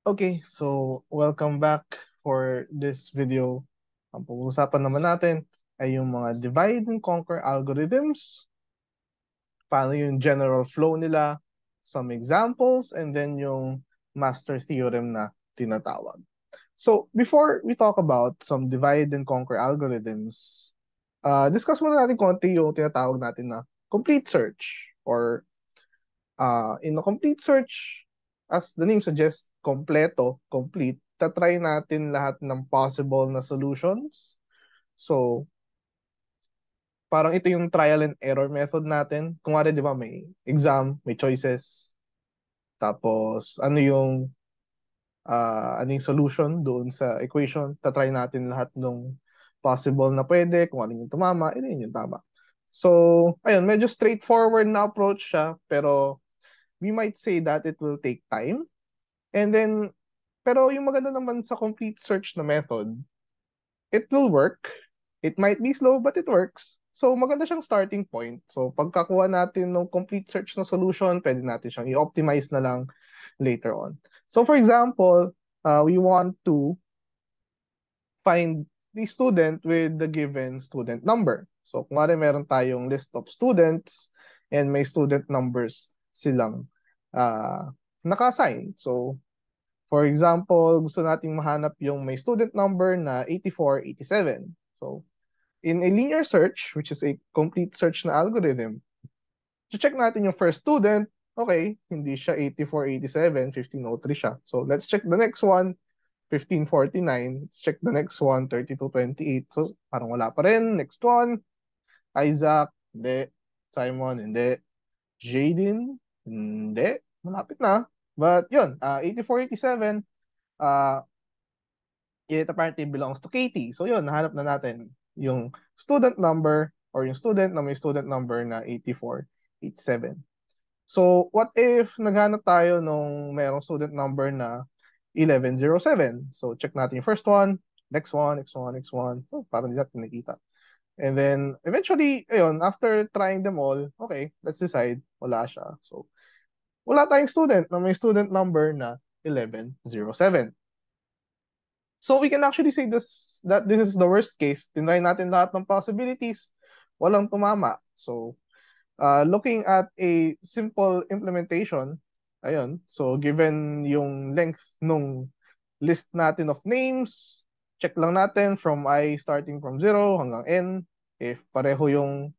Okay, so welcome back for this video. Ang pag-uusapan naman natin ay yung mga divide and conquer algorithms, paano yung general flow nila, some examples, and then yung master theorem na tinatawag. So before we talk about some divide and conquer algorithms, discuss muna natin konti yung tinatawag natin na complete search or in a complete search, as the name suggests, kompleto, complete, tatry natin lahat ng possible na solutions. So, parang ito yung trial and error method natin. Kung di ba, may exam, may choices, tapos ano yung solution doon sa equation, tatry natin lahat ng possible na pwede, kung ano yung tumama, yun yung tama. So, ayun, medyo straightforward na approach siya, pero we might say that it will take time. And then, pero yung maganda naman sa complete search na method, it will work. It might be slow, but it works. So, maganda siyang starting point. So, pagkakuha natin ng complete search na solution, pwede natin siyang i-optimize na lang later on. So, for example, we want to find the student with the given student number. So, kung meron tayong list of students and may student numbers silang naka-assign. So, for example, gusto nating mahanap yung may student number na 84, 87. So, in a linear search, which is a complete search na algorithm, check natin yung first student, okay, hindi siya 84, 87, 1503 siya. So, let's check the next one, 1549. Let's check the next one, 3228. So, parang wala pa rin. Next one, Isaac, hindi. Simon, hindi. Jaden, hindi. Malapit na. But yun, 84, 87, it apparently belongs to Katie. So yun, nahanap na natin yung student number or yung student na may student number na 84, 87. So what if naghanap tayo nung merong student number na 1107? So check natin yung first one, next one, next one, next one. So parang hindi natin nakita. And then eventually, ayun, after trying them all, okay, let's decide, wala siya. So wala tayong student na may student number na 1107. So we can actually say that this is the worst case. Tinry natin lahat ng possibilities, walang tumama. So looking at a simple implementation, ayun, so given yung length nung list natin of names, check lang natin from I starting from 0 hanggang N. If pareho yung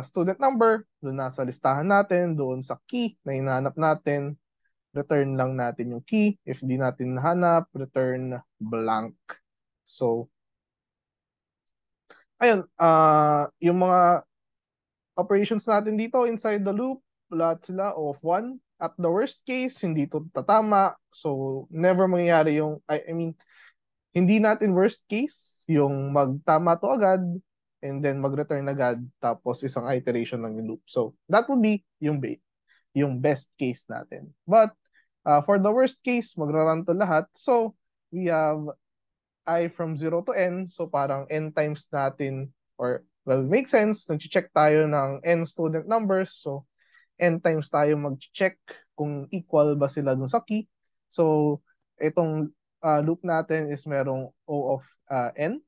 student number, doon nasa listahan natin, doon sa key na hinahanap natin, return lang natin yung key. If di natin nahanap, return blank. So, ayun, yung mga operations natin dito inside the loop, lahat sila of 1. At the worst case, hindi to tatama. So, never mangyayari yung, I mean, hindi natin worst case yung magtama to agad and then mag-return agad tapos isang iteration lang yung loop. So, that would be yung best case natin. But, for the worst case, magra-run to lahat. So, we have I from 0 to N. So, parang N times natin, or, well, makes sense. Nag-check tayo ng N student numbers. So, N times tayo mag-check kung equal ba sila dun sa key. So, itong loop natin is merong O of N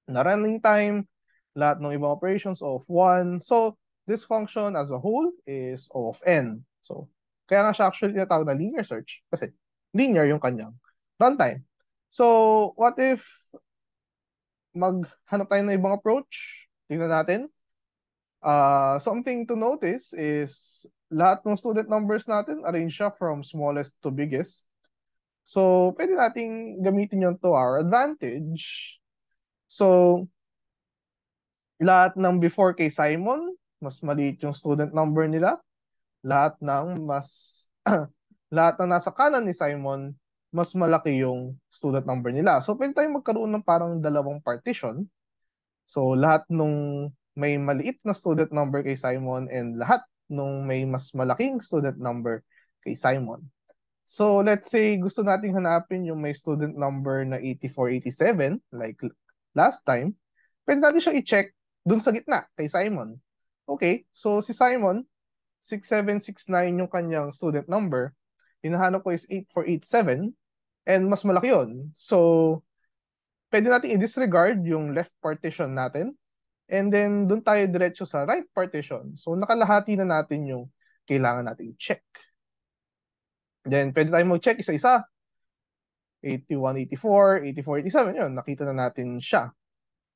na running time, lahat ng ibang operations O of 1. So, this function as a whole is O of N. So, kaya nga siya actually tinatawag na linear search kasi linear yung kanyang runtime. So, what if maghanap tayo ng ibang approach? Tingnan natin. Something to notice is lahat ng student numbers natin, arrange siya from smallest to biggest. So, pwede nating gamitin yun to our advantage. So, lahat ng before kay Simon, mas maliit yung student number nila. Lahat ng lahat ng nasa kanan ni Simon, mas malaki yung student number nila. So, pwede tayong magkaroon ng parang dalawang partition. So, lahat nung may maliit na student number kay Simon and lahat nung may mas malaking student number kay Simon. So, let's say gusto nating hanapin yung may student number na 84, 87, like last time. Pwede natin siyang i-check dun sa gitna kay Simon. Okay, so si Simon, 6769 yung kanyang student number. hinahanap ko is 8487 and mas malaki yun. So, pwede natin i-disregard yung left partition natin and then doon tayo diretso sa right partition. So, nakalahati na natin yung kailangan natin i-check. Then, pwede tayo mag-check isa-isa. 81, 84, 84, 87, yun, nakita na natin siya.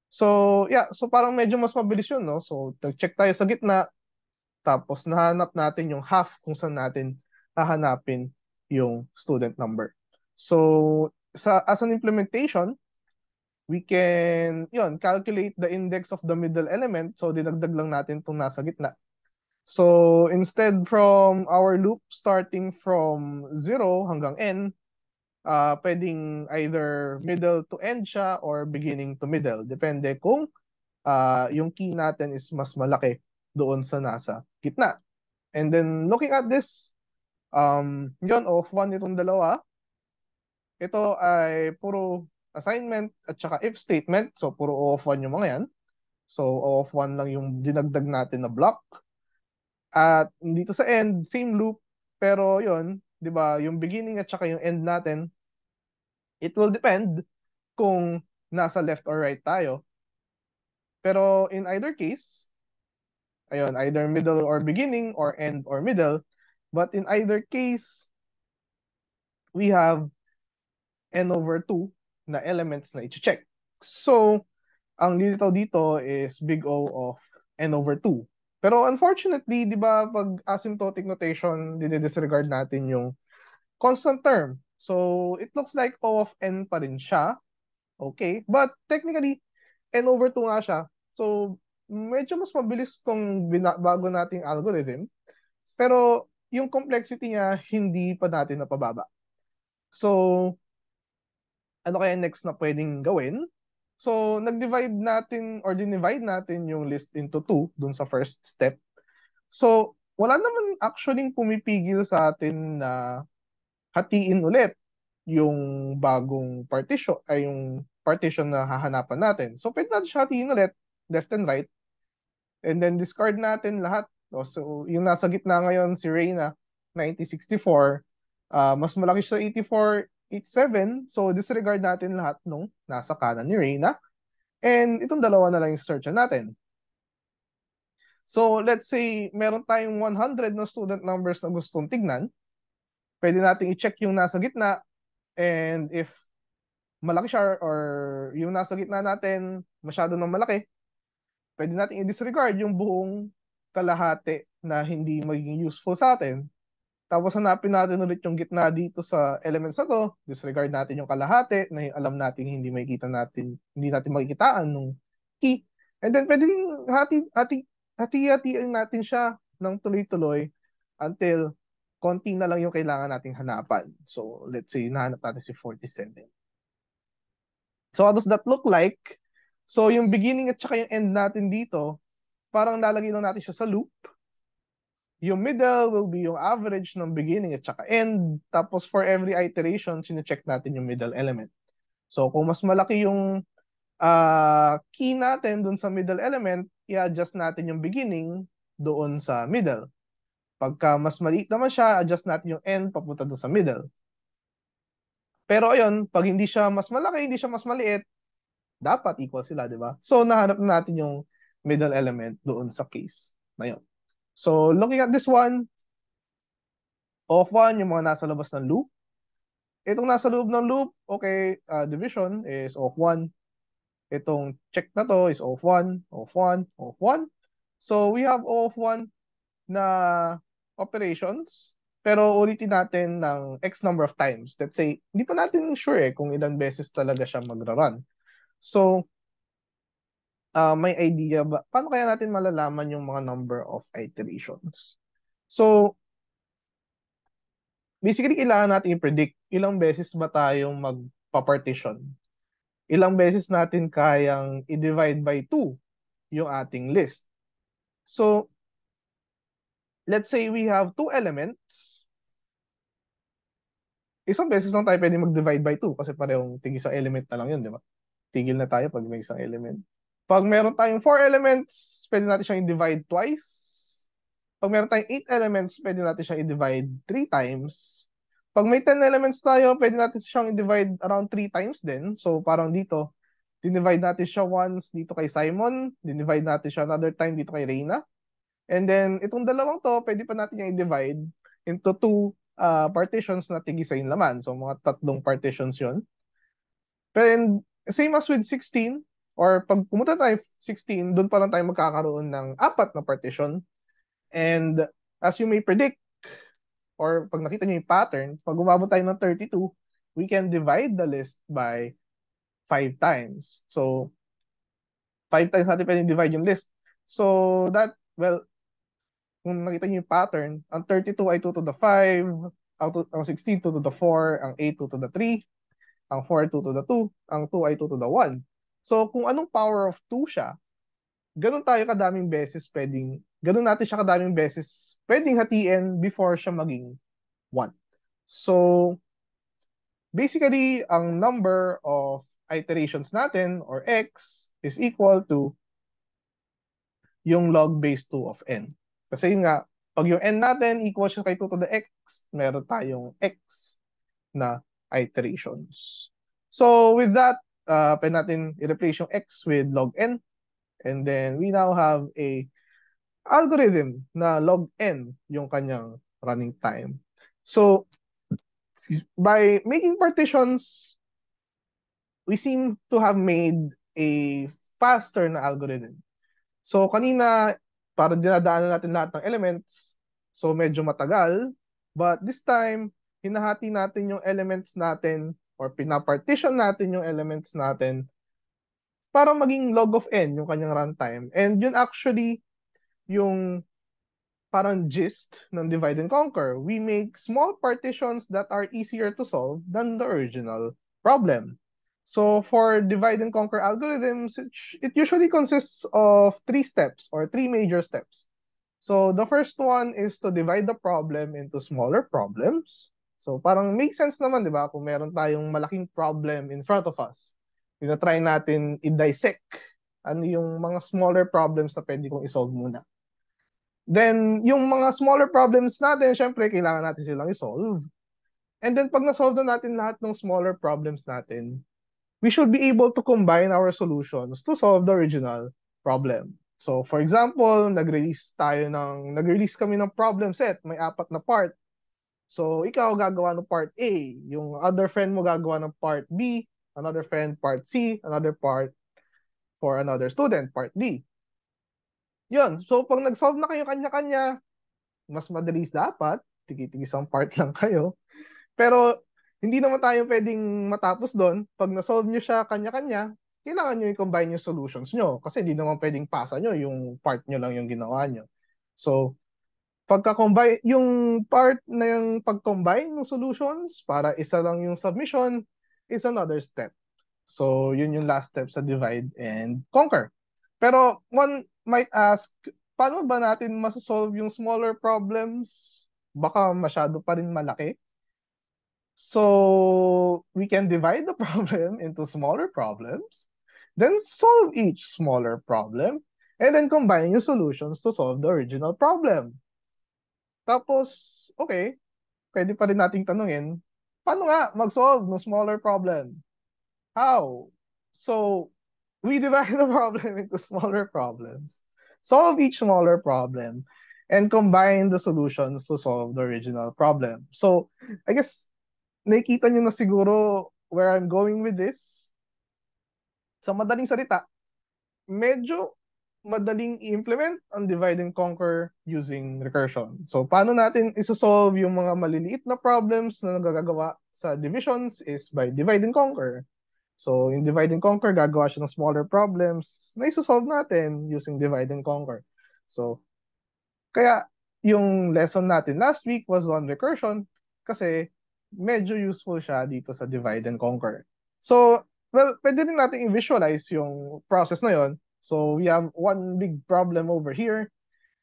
So, yeah, so parang medyo mas mabilis yun, no? So, nag-check tayo sa gitna, tapos nahanap natin yung half kung saan natin hahanapin yung student number. So, as an implementation, we can, yun, calculate the index of the middle element. So, dinagdag lang natin itong nasa gitna. So, instead from our loop starting from 0 hanggang n, pwedeng either middle to end siya or beginning to middle. Depende kung yung key natin is mas malaki doon sa nasa gitna. And then looking at this, yun, of 1 itong dalawa. Ito ay puro assignment at saka if statement. So, puro O of 1 yung mga yan. So, O of 1 lang yung dinagdag natin na block. At dito sa end, same loop. Pero yun, di ba, yung beginning at saka yung end natin, it will depend kung nasa left or right tayo. Pero in either case, ayun, either middle or beginning or end or middle. But in either case, we have n over 2 na elements na i-check. So, ang lilitaw dito is big O of n over 2. Pero unfortunately, di ba, pag asymptotic notation, dinidisregard natin yung constant term. So, it looks like O of n pa rin siya. Okay. But technically, n over 2 nga siya. So, medyo mas mabilis tong bago nating algorithm. Pero, yung complexity niya, hindi pa natin napababa. So, ano kaya next na pwedeng gawin? So, nag-divide natin or dinivide natin yung list into 2 dun sa first step. So, wala naman actually pumipigil sa atin na hatiin ulit yung bagong partition ay yung partition na hahanapan natin. So, pwede natin siya hatiin ulit, left and right, and then discard natin lahat. So, yung nasa gitna ngayon, si Reyna, 9064, mas malaki siya 8487, so disregard natin lahat nung nasa kanan ni Reyna. And itong dalawa na lang yung search natin. So, let's say, meron tayong 100 na student numbers na gustong tignan. Pwede natin i-check yung nasa gitna, and if malaki siya or yung nasa gitna natin masyado nang malaki, pwede natin i-disregard yung buong kalahati na hindi magiging useful sa atin. Tapos hanapin natin ulit yung gitna dito sa elements na to, disregard natin yung kalahati na alam natin hindi natin makikitaan nung key. And then pwedeng hati-hatiin natin siya ng tuloy-tuloy until konti na lang yung kailangan nating hanapan. So, let's say, nahanap natin si 47. So, how does that look like? So, yung beginning at saka yung end natin dito, parang lalagay lang natin siya sa loop. Yung middle will be yung average ng beginning at saka end. Tapos, for every iteration, sine-check natin yung middle element. So, kung mas malaki yung key natin dun sa middle element, i-adjust natin yung beginning doon sa middle. Pagka mas maliit naman siya, adjust natin yung end papunta doon sa middle. Pero ayun, pag hindi siya mas malaki, hindi siya mas maliit, dapat equal sila, di ba? So, nahanap na natin yung middle element doon sa case na yun. So, looking at this one, of 1, yung mga nasa labas ng loop. Itong nasa loob ng loop, okay, division is of 1. Itong check na to is of 1, of 1, of 1. So, we have of 1 na operations, pero ulitin natin ng X number of times. Let's say, hindi pa natin sure kung ilang beses talaga siya magra-run. So, may idea ba? Paano kaya natin malalaman yung mga number of iterations? So, basically, kailangan natin i-predict ilang beses ba tayong magpa-partition. Ilang beses natin kayang i-divide by 2 yung ating list. So, let's say we have 2 elements. Isang beses lang tayo pwede mag-divide by 2 kasi parehong tig-isang element na lang yun, di ba? Tigil na tayo pag may isang element. Pag meron tayong 4 elements, pwede natin siyang i-divide twice. Pag meron tayong 8 elements, pwede natin siyang i-divide 3 times. Pag may 10 elements tayo, pwede natin siyang i-divide around 3 times din. So parang dito, dinivide natin siya once dito kay Simon, dinivide natin siya another time dito kay Reina. And then, itong dalawang to, pwede pa natin yung i-divide into 2 partitions na tig-isa yung laman. So, mga 3 partitions yun. And same as with 16, or pag pumunta tayo 16, doon pa lang tayo magkakaroon ng 4 na partition. And as you may predict, or pag nakita nyo yung pattern, pag umabot tayo ng 32, we can divide the list by 5 times. So, 5 times natin pwede divide yung list. So, that, well, kung nakita nyo yung pattern, ang 32 ay 2 to the 5, ang 16 2 to the 4, ang 8 2 to the 3, ang 4 2 to the 2, ang 2 ay 2 to the 1. So, kung anong power of 2 siya, ganun natin siya kadaming beses pwedeng hatiin before siya maging 1. So, basically, ang number of iterations natin, or x, is equal to yung log base 2 of n. Kasi yun nga, pag yung n natin equal siya kay 2 to the x, meron tayong x na iterations. So with that, pwede natin i-replace yung x with log n. And then we now have a algorithm na log n yung kanyang running time. So by making partitions, we seem to have made a faster na algorithm. So kanina, para dinadaanan natin lahat ng elements, so medyo matagal. But this time, hinahati natin yung elements natin or pinapartition natin yung elements natin para maging log of n yung kanyang runtime. And yun actually yung parang gist ng divide and conquer. We make small partitions that are easier to solve than the original problem. So for divide and conquer algorithms, it usually consists of 3 steps or 3 major steps. So the first one is to divide the problem into smaller problems. So parang makes sense naman, di ba? Kung meron tayong malaking problem in front of us, tinatry natin i-dissect ano yung mga smaller problems na pwede kong isolve muna. Then, yung mga smaller problems natin, syempre, kailangan natin silang isolve. And then, pag na-solve na natin lahat ng smaller problems natin, we should be able to combine our solutions to solve the original problem. So, for example, nag-release kami ng problem set, may 4 na part. So, ikaw gagawa ng part A, yung other friend mo gagawa ng part B, another friend part C, another part for another student, part D. Yun, so pag nag-solve na kayo kanya-kanya, mas madalis dapat, tig-isang part lang kayo. Pero, hindi naman tayo pwedeng matapos doon. Pag na-solve nyo siya kanya-kanya, kailangan nyo i-combine yung solutions nyo. Kasi hindi naman pwedeng pasa nyo, yung part nyo lang yung ginawa nyo. So, pagka-combine, yung part na yung pag-combine ng solutions para isa lang yung submission is another step. So, yun yung last step sa divide and conquer. Pero, one might ask, paano ba natin masasolve yung smaller problems? Baka masyado pa rin malaki. So we can divide the problem into smaller problems, then solve each smaller problem, and then combine yung solutions to solve the original problem. Tapos, okay, pwede pa rin nating tanungin, paano nga mag-solve ng smaller problem? How? So, we divide the problem into smaller problems, solve each smaller problem, and combine the solutions to solve the original problem. So, I guess, nakikita nyo na siguro where I'm going with this. Sa madaling salita, medyo madaling i-implement ang divide and conquer using recursion. So, paano natin isosolve yung mga maliliit na problems na nagagawa sa divisions is by divide and conquer. So, in divide and conquer, gagawa siya ng smaller problems na isosolve natin using divide and conquer. So, kaya yung lesson natin last week was on recursion kasi medyo useful siya dito sa divide and conquer. So, well, pwede din natin i-visualize yung process na yon. So, we have one big problem over here.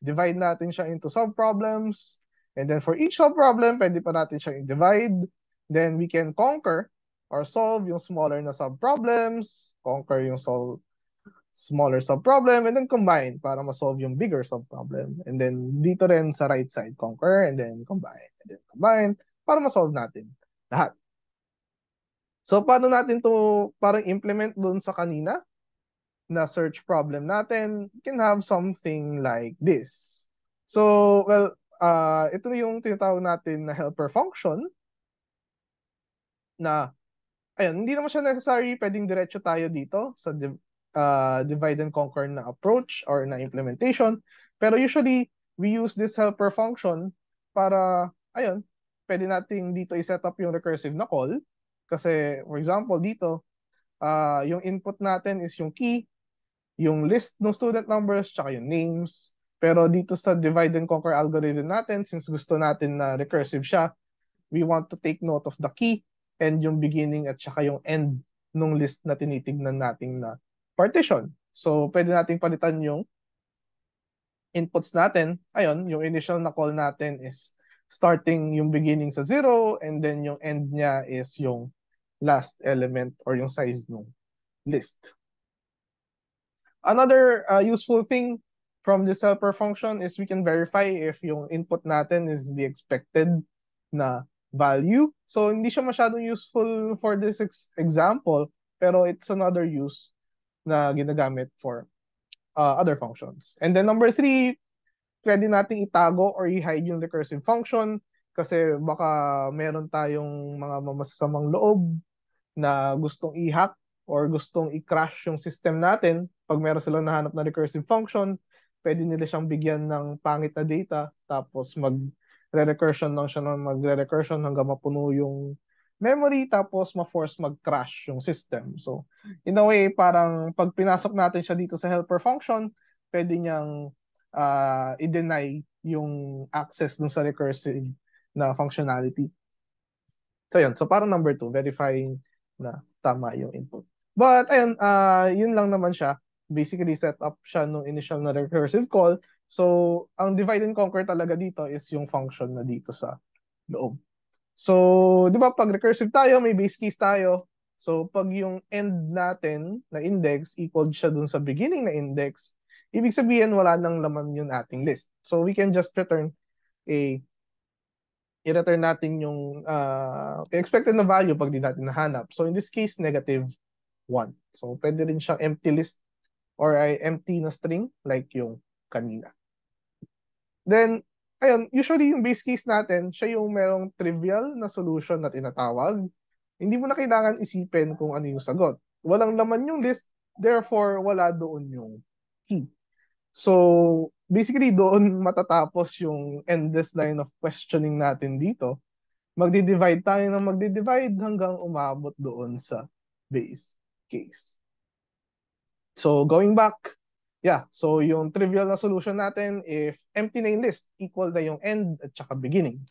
Divide natin siya into sub-problems. And then for each sub-problem, pwede pa natin siyang i-divide. Then we can conquer or solve yung smaller na sub-problems, conquer yung smaller sub-problem, and then combine para ma-solve yung bigger sub-problem. And then dito rin sa right side, conquer, and then combine, and then combine, para ma-solve natin lahat. So, paano natin to parang implement dun sa kanina na search problem natin? We can have something like this. So, well, ito yung tinatawag natin na helper function na, ayun, hindi naman siya necessary, pwedeng diretso tayo dito sa divide and conquer na approach or na implementation. Pero usually, we use this helper function para, ayun, pwede nating dito i-set up yung recursive na call. Kasi, for example, dito, yung input natin is yung key, yung list ng student numbers, tsaka yung names. Pero dito sa divide and conquer algorithm natin, since gusto natin na recursive siya, we want to take note of the key and yung beginning at tsaka yung end nung list na tinitignan natin na partition. So, pwede nating palitan yung inputs natin. Ayun, yung initial na call natin is starting yung beginning sa 0 and then yung end niya is yung last element or yung size ng list. Another useful thing from this helper function is we can verify if yung input natin is the expected na value. So, hindi siya masyadong useful for this example, pero it's another use na ginagamit for other functions. And then number 3, pwede nating itago or i-hide yung recursive function kasi baka meron tayong mga masasamang loob na gustong i-hack or gustong i-crash yung system natin. Pag meron silang nahanap na recursive function, pwede nila siyang bigyan ng pangit na data tapos mag-recursion lang siya ng magre-recursion hanggang mapuno yung memory tapos ma-force mag-crash yung system. So, in a way, parang pag pinasok natin siya dito sa helper function, pwede niyang i-deny yung access dun sa recursive na functionality. So, yun. So, parang number 2, verifying na tama yung input. But, ayun, yun lang naman siya. Basically, set up siya nung initial na recursive call. So, ang divide and conquer talaga dito is yung function na dito sa loob. So, di ba, pag recursive tayo, may base case tayo. So, pag yung end natin na index equal siya dun sa beginning na index, ibig sabihin wala nang laman yung ating list. So, we can just return i-return natin yung expected na value pag di natin nahanap. So, in this case, -1. So, pwede rin siyang empty list or empty na string like yung kanina. Then, ayun, usually yung base case natin, siya yung merong trivial na solution na tinatawag. Hindi mo na kailangan isipin kung ano yung sagot. Walang laman yung list, therefore wala doon yung key. So, basically doon matatapos yung endless line of questioning natin dito. Magdi-divide tayo ng magdi-divide hanggang umabot doon sa base case. So, going back, yeah, so yung trivial na solution natin, if empty na yung list, equal na yung end at saka beginning.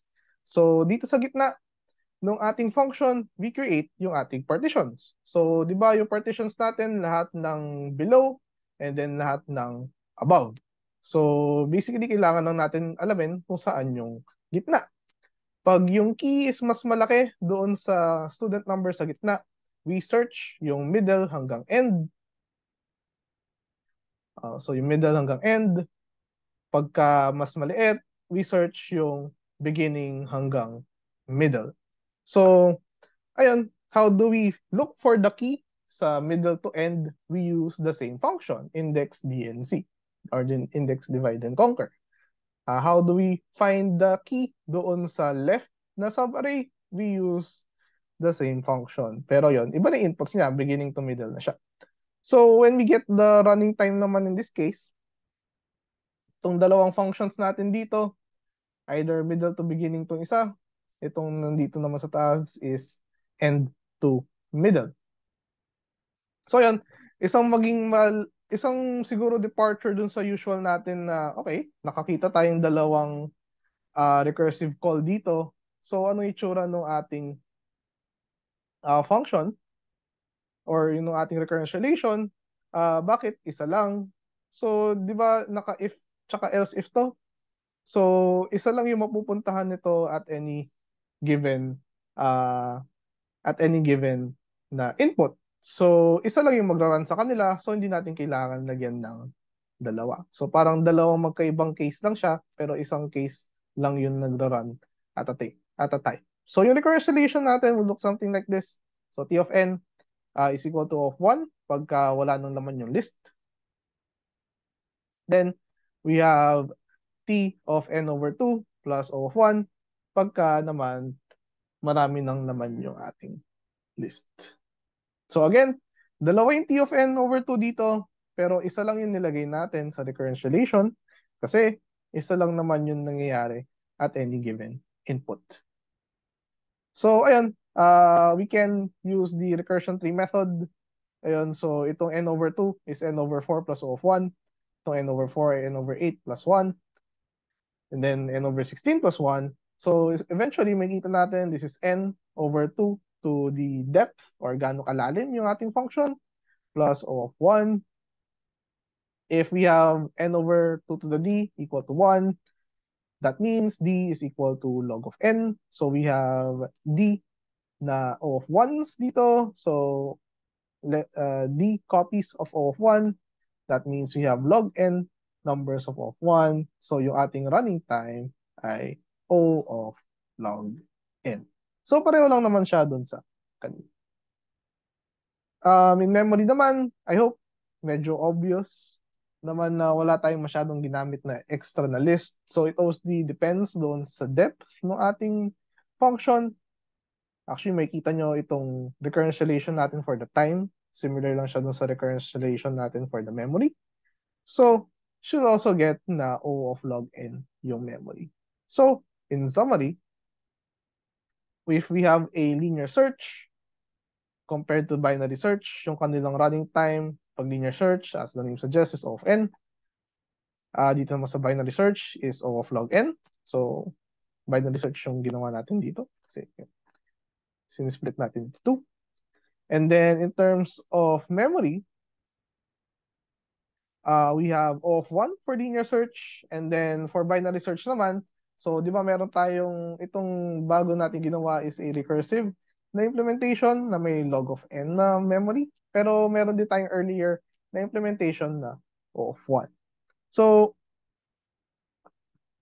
So, dito sa gitna ng ating function, we create yung ating partitions. So, di ba yung partitions natin, lahat ng below and then lahat ng above. So, basically, kailangan lang natin alamin kung saan yung gitna. Pag yung key is mas malaki doon sa student number sa gitna, we search yung middle hanggang end. So, yung middle hanggang end. Pagka mas maliit, we search yung beginning hanggang middle. So, ayun, how do we look for the key? Sa middle to end, we use the same function, index DNC, or index divide and conquer. How do we find the key doon sa left na subarray? We use the same function. Pero yon, iba na inputs niya, beginning to middle na siya. So, when we get the running time naman in this case, itong dalawang functions natin dito, either middle to beginning tong isa, itong nandito naman sa taas is end to middle. So yan, isang siguro departure dun sa usual natin na okay, nakakita tayong dalawang recursive call dito. So ano itsura ng ating function or yung ating recurrence relation? Bakit isa lang? So, di ba naka-if tsaka else if to? So, isa lang yung mapupuntahan nito given uh, at any given na input. So, isa lang yung magra-run sa kanila, so hindi natin kailangan lagyan ng dalawa. So, parang dalawang magkaibang case lang siya, pero isang case lang yun nagra-run at a time. So yung recurrence relation natin will look something like this. So T of n is equal to O of 1 pagka wala nang laman yung list. Then we have T of n over 2 plus O of 1 pagka naman marami nang naman yung ating list. So again, dalawa yung T of n over 2 dito, pero isa lang yung nilagay natin sa recurrence relation kasi isa lang naman yung nangyayari at any given input. So ayun, we can use the recursion tree method. Ayun, so itong n over 2 is n over 4 plus O of 1. Itong n over 4 ay n over 8 plus 1. And then n over 16 plus 1. So eventually, makita natin this is n over 2 to the depth or gaano kalalim yung ating function plus O of 1. If we have n over 2 to the d equal to 1, that means d is equal to log of n. So we have d na O of 1s dito. So d copies of O of 1. That means we have log n numbers of O of 1. So yung ating running time ay O of log n. So pareho lang naman siya dun sa kanina. In memory naman, I hope medyo obvious naman na wala tayong masyadong ginamit na extra na list. So it mostly depends doon sa depth ng ating function. Actually, makikita nyo itong recurrence relation natin for the time. Similar lang siya dun sa recurrence relation natin for the memory. So, should also get na O of log n yung memory. So, in summary, if we have a linear search compared to binary search, yung kanilang running time, pag linear search, as the name suggests, is O of n. Dito naman sa binary search is O of log n. So, binary search yung ginawa natin dito. Kasi, sinisplit natin into 2. And then, in terms of memory, we have O of 1 for linear search. And then, for binary search naman, so di ba meron tayong, itong bago natin ginawa is a recursive na implementation na may log of n na memory. Pero meron din tayong earlier na implementation na O of 1. So,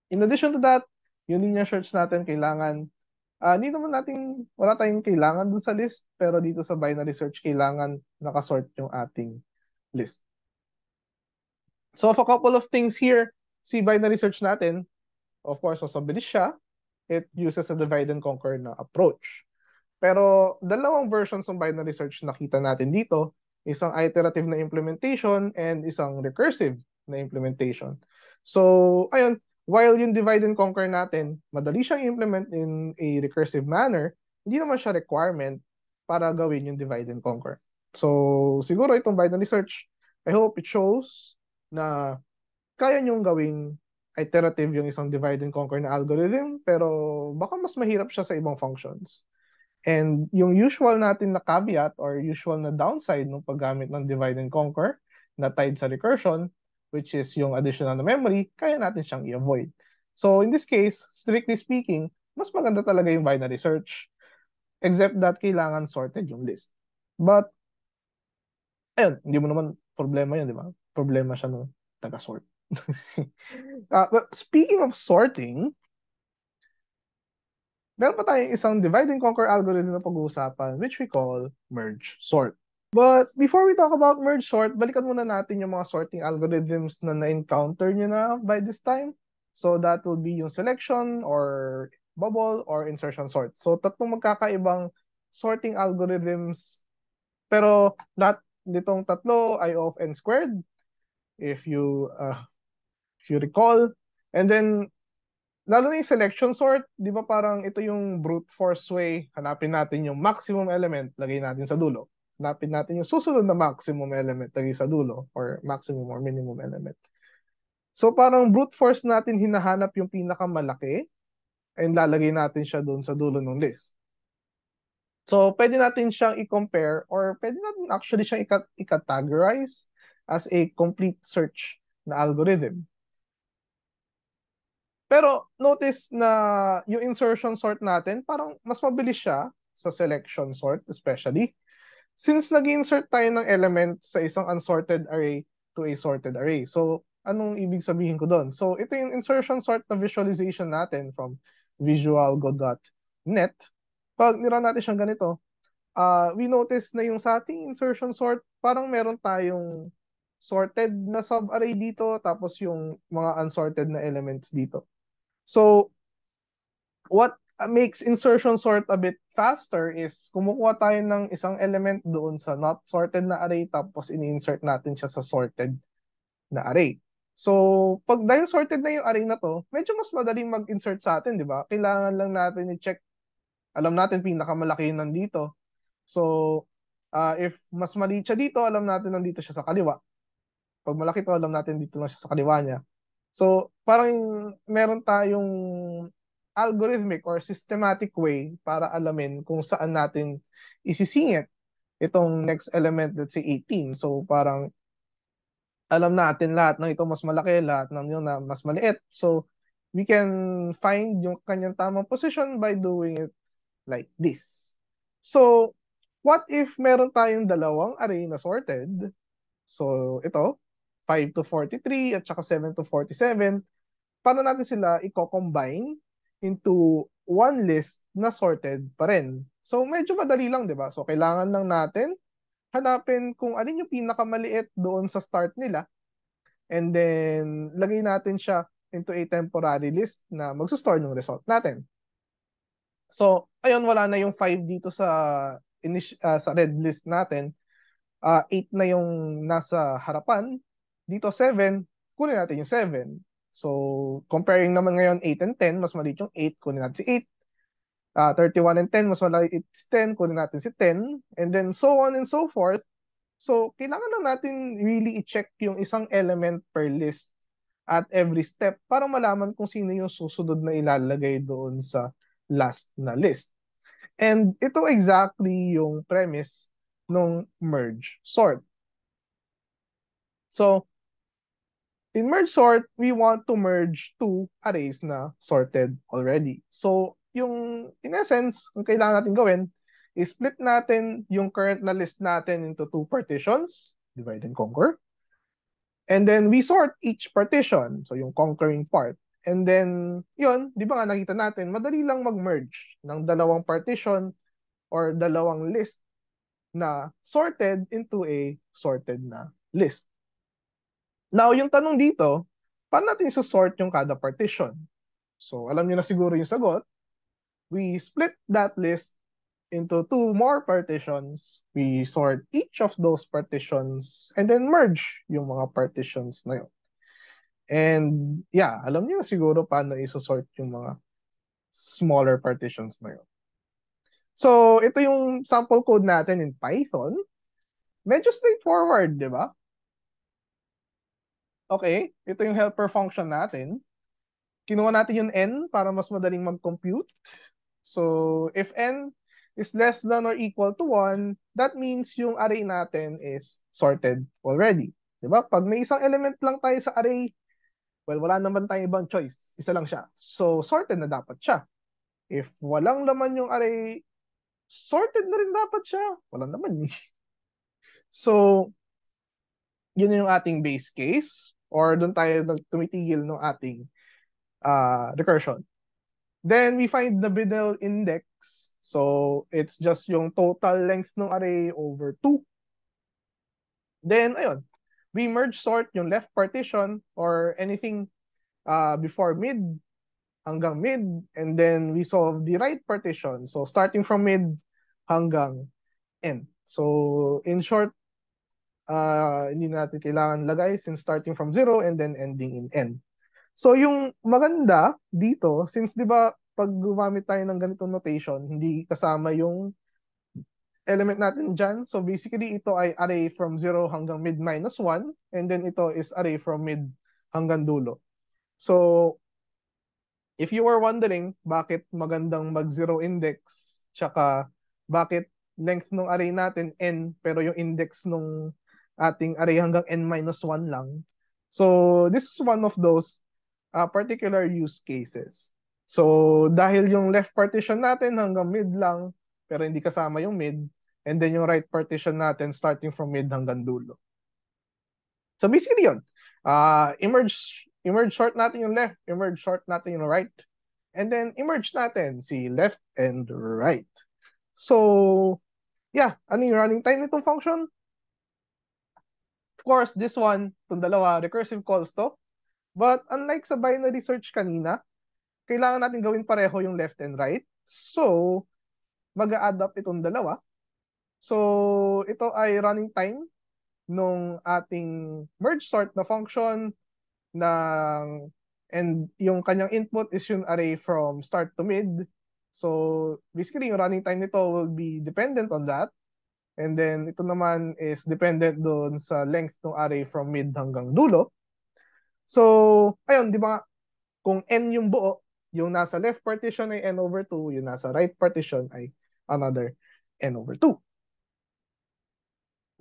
in addition to that, yung linear search natin kailangan, hindi naman natin, wala tayong kailangan dun sa list, pero dito sa binary search, kailangan nakasort yung ating list. So, of a couple of things here, si binary search natin, of course, mas mabilis siya. It uses a divide and conquer na approach. Pero dalawang versions ng binary search nakita natin dito, isang iterative na implementation and isang recursive na implementation. So, ayun, while yung divide and conquer natin, madali siyang implement in a recursive manner, hindi naman siya requirement para gawin yung divide and conquer. So, siguro itong binary search, I hope it shows na kaya niyong gawing iterative yung isang divide and conquer na algorithm, pero baka mas mahirap siya sa ibang functions. And yung usual natin na caveat or usual na downside ng paggamit ng divide and conquer na tied sa recursion, which is yung additional na memory, kaya natin siyang i-avoid. So in this case, strictly speaking, mas maganda talaga yung binary search, except that kailangan sorted yung list. But, ayun, hindi mo naman problema yun, di ba? Problema siya nung taga-sort. But speaking of sorting, meron pa tayong isang divide and conquer algorithm na pag-uusapan, which we call merge sort. But before we talk about merge sort, balikan muna natin yung mga sorting algorithms na na-encounter nyo na by this time. So that will be yung selection or bubble or insertion sort. So tatlong magkakaibang sorting algorithms, pero lahat nitong tatlo ay O of n squared, if you recall. And then lalo na yung selection sort, di ba parang ito yung brute force way, hanapin natin yung maximum element, lagay natin sa dulo. Hanapin natin yung susunod na maximum element, lagay sa dulo, or maximum or minimum element. So parang brute force natin hinahanap yung pinakamalaki, and lalagay natin siya doon sa dulo ng list. So pwede natin siyang i-compare, or pwede natin actually siyang i-categorize as a complete search na algorithm. Pero notice na yung insertion sort natin, parang mas mabilis siya sa selection sort especially. Since nag-insert tayo ng element sa isang unsorted array to a sorted array. So, anong ibig sabihin ko doon? So, ito yung insertion sort na visualization natin from visual go. net, pag nirun natin siyang ganito, we notice na yung sa ating insertion sort, parang meron tayong sorted na sub-array dito, tapos yung mga unsorted na elements dito. So, what makes insertion sort a bit faster is kumukuha tayo ng isang element doon sa not sorted na array, tapos ini-insert natin siya sa sorted na array. So, pag dahil sorted na yung array na to, medyo mas madaling mag-insert sa atin, di ba? Kailangan lang natin i-check. Alam natin pinakamalaki yun nandito. So, if mas maliit siya dito, alam natin nandito siya sa kaliwa. Pag malaki to, alam natin dito lang siya sa kaliwa niya. So, parang meron tayong algorithmic or systematic way para alamin kung saan natin isisingit itong next element, let's say 18. So, parang alam natin lahat ng ito mas malaki, lahat ng yun na mas maliit. So, we can find yung kanyang tamang position by doing it like this. So, what if meron tayong dalawang array na sorted? So, ito, 5 to 43 at saka 7 to 47. Paano natin sila i-combine into one list na sorted pa rin? So, medyo madali lang, di ba? So, kailangan lang natin hanapin kung alin yung pinakamaliit doon sa start nila. And then, lagay natin siya into a temporary list na magsustorm ng result natin. So, ayun, wala na yung 5 dito sa red list natin. 8 na yung nasa harapan. Dito 7, kunin natin yung 7. So, comparing naman ngayon 8 and 10, mas maliit yung 8, kunin natin si 8. 31 and 10, mas maliit si 10, kunin natin si 10. And then so on and so forth. So, kailangan lang natin really i-check yung isang element per list at every step para malaman kung sino yung susunod na ilalagay doon sa last na list. And ito exactly yung premise ng merge sort. So, in merge sort, we want to merge two arrays na sorted already. So, yung in essence, ang kailangan natin gawin is split natin yung current na list natin into two partitions, divide and conquer. And then we sort each partition, so yung conquering part. And then, yun, di ba nga nakita natin, madali lang mag-merge ng dalawang partition or dalawang list na sorted into a sorted na list. Now, yung tanong dito, paano natin isosort yung kada partition? So, alam niyo na siguro yung sagot. We split that list into two more partitions. We sort each of those partitions and then merge yung mga partitions na yun. And yeah, alam niyo na siguro paano isosort yung mga smaller partitions na yun. So, ito yung sample code natin in Python. Medyo straightforward, di ba? Okay, ito yung helper function natin. Kinuha natin yung n para mas madaling mag-compute. So, if n is less than or equal to 1, that means yung array natin is sorted already. Diba? Pag may isang element lang tayo sa array, well, wala naman tayong ibang choice. Isa lang siya. So, sorted na dapat siya. If walang laman yung array, sorted na rin dapat siya. Walang laman eh. So, yun yung ating base case or doon tayo tumitigil ng ating recursion. Then we find the middle index. So it's just yung total length ng array over 2. Then ayun, we merge sort yung left partition or anything before mid hanggang mid, and then we solve the right partition. So starting from mid hanggang end. So in short, hindi natin kailangan lagay since starting from 0 and then ending in end. So yung maganda dito, since 'di ba pag gumamit tayo ng ganitong notation, hindi kasama yung element natin dyan. So basically ito ay array from 0 hanggang mid minus 1, and then ito is array from mid hanggang dulo. So if you were wondering bakit magandang mag zero index, tsaka bakit length ng array natin n pero yung index nung ating array hanggang n minus 1 lang. So this is one of those particular use cases. So dahil yung left partition natin hanggang mid lang pero hindi kasama yung mid, and then yung right partition natin starting from mid hanggang dulo. So basically yun. Emerge sort natin yung left, emerge sort natin yung right. And then, i-merge natin si left and right. So, yeah, ano yung running time nitong function? Of course, this one, itong dalawa, recursive calls to. But unlike sa binary search kanina, kailangan natin gawin pareho yung left and right. So, mag-a-add up itong dalawa. So, ito ay running time nung ating merge sort na function ng and yung kanyang input is yung array from start to mid. So, basically, yung running time nito will be dependent on that. And then, ito naman is dependent doon sa length ng array from mid hanggang dulo. So, ayun, di ba, kung n yung buo, yung nasa left partition ay n over 2, yung nasa right partition ay another n over 2.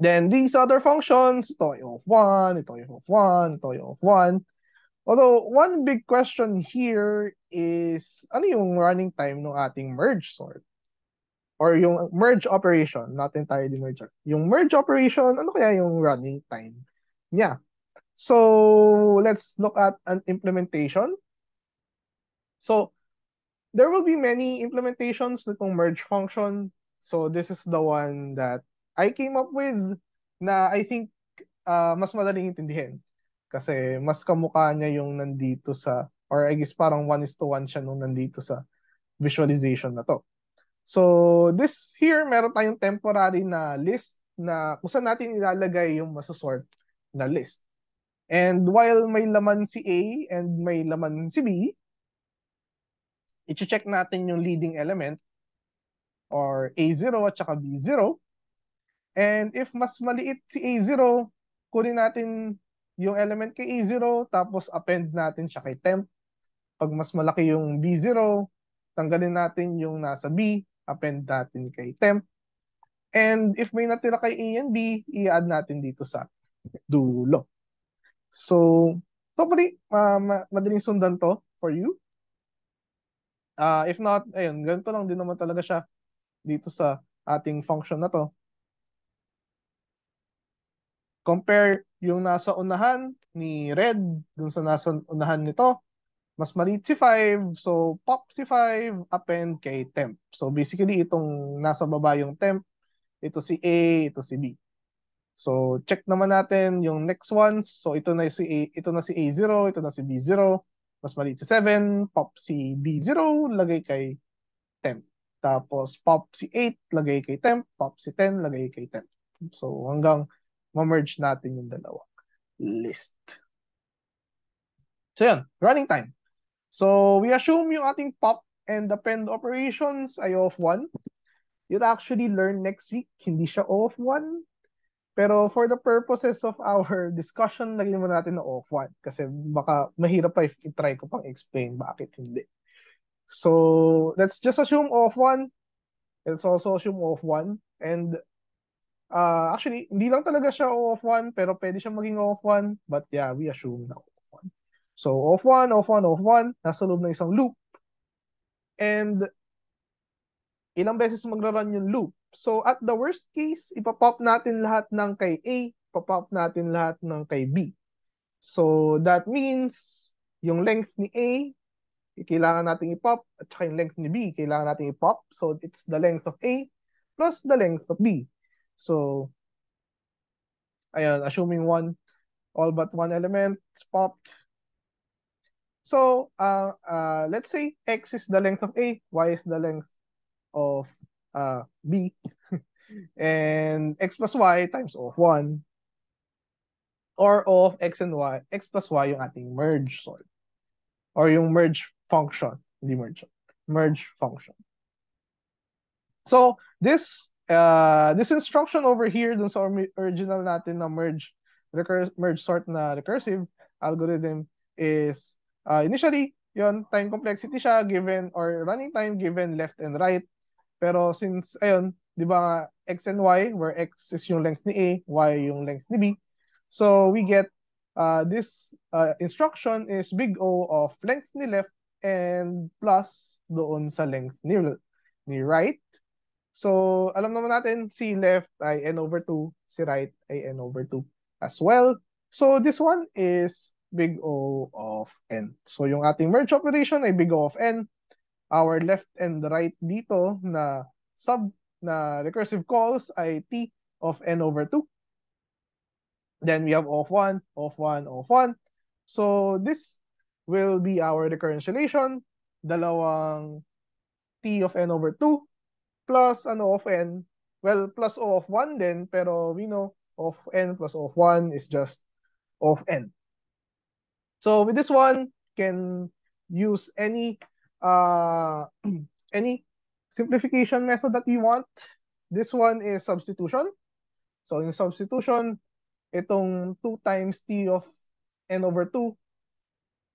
Then, these other functions, ito yung of 1, ito yung of 1, ito yung of 1. Although, one big question here is, ano yung running time ng ating merge sort? Or yung merge operation, not entirely merge. Yung merge operation, ano kaya yung running time niya? So, let's look at an implementation. So, there will be many implementations nitong merge function. So, this is the one that I came up with na I think mas madaling intindihin. Kasi mas kamukha niya yung nandito sa, or I guess parang 1:1 siya nung nandito sa visualization na to. So, this here, meron tayong temporary na list na kung saan natin ilalagay yung masusort na list. And while may laman si A and may laman si B, i-check natin yung leading element or A0 at saka B0. And if mas maliit si A0, kunin natin yung element kay A0 tapos append natin siya kay temp. Pag mas malaki yung B0, tanggalin natin yung nasa B, append natin kay temp. And if may natira kay A and B, i-add natin dito sa dulo. So, hopefully, madaling sundan to for you. If not, ayun, ganito lang din naman talaga siya dito sa ating function na to. Compare yung nasa unahan ni red dun sa nasa unahan nito. Mas maliit si 5, so pop si 5, append kay temp. So basically, itong nasa baba yung temp, ito si A, ito si B. So check naman natin yung next ones. So ito na si A, ito na si A0, ito na si B0. Mas maliit si 7, pop si B0, lagay kay temp. Tapos pop si 8, lagay kay temp, pop si 10, lagay kay temp. So hanggang ma-merge natin yung dalawang list. So yun, running time. So we assume yung ating pop and append operations ay O of 1. You'll actually learn next week, hindi siya O of 1. Pero for the purposes of our discussion, lagyan mo natin na O of 1. Kasi baka mahirap pa if i-try ko pang explain bakit hindi. So let's just assume O of 1. Let's also assume O of 1. And actually, hindi lang talaga siya O of 1, pero pwede siya maging O of 1. But yeah, we assume na O of 1. So O of 1, O of 1, O of 1, nasa loob ng isang loop. And ilang beses magra-run yung loop. So at the worst case, ipapop natin lahat ng kay A, ipapop natin lahat ng kay B. So that means yung length ni A, kailangan natin i-pop, at saka yung length ni B, kailangan natin i-pop. So it's the length of A plus the length of B. So, ayun, assuming all but one element is popped. So, let's say X is the length of A, Y is the length of B, and X plus Y times O of 1, or O of X and Y, X plus Y yung ating merge sort. Or yung merge function, hindi merge function. So, this instruction over here, dun sa original natin na merge sort na recursive algorithm is initially, yon time complexity siya given, or running time given left and right. Pero since, ayun, di ba X and Y, where X is yung length ni A, Y yung length ni B. So we get this instruction is big O of length ni left and plus doon sa length ni right. So, alam naman natin, si left ay n over 2, si right ay n over 2 as well. So, this one is big O of n. So, yung ating merge operation ay big O of n. our left and right dito na recursive calls ay t of n over 2. Then we have O of 1, O of 1, O of 1. So this will be our recurrence relation, dalawang t of n over 2 plus an O of n. Well, plus O of 1 din, pero we know O of n plus O of 1 is just O of n. So with this one, can use any any simplification method that we want. This one is substitution. So in substitution, itong 2 times t of n over 2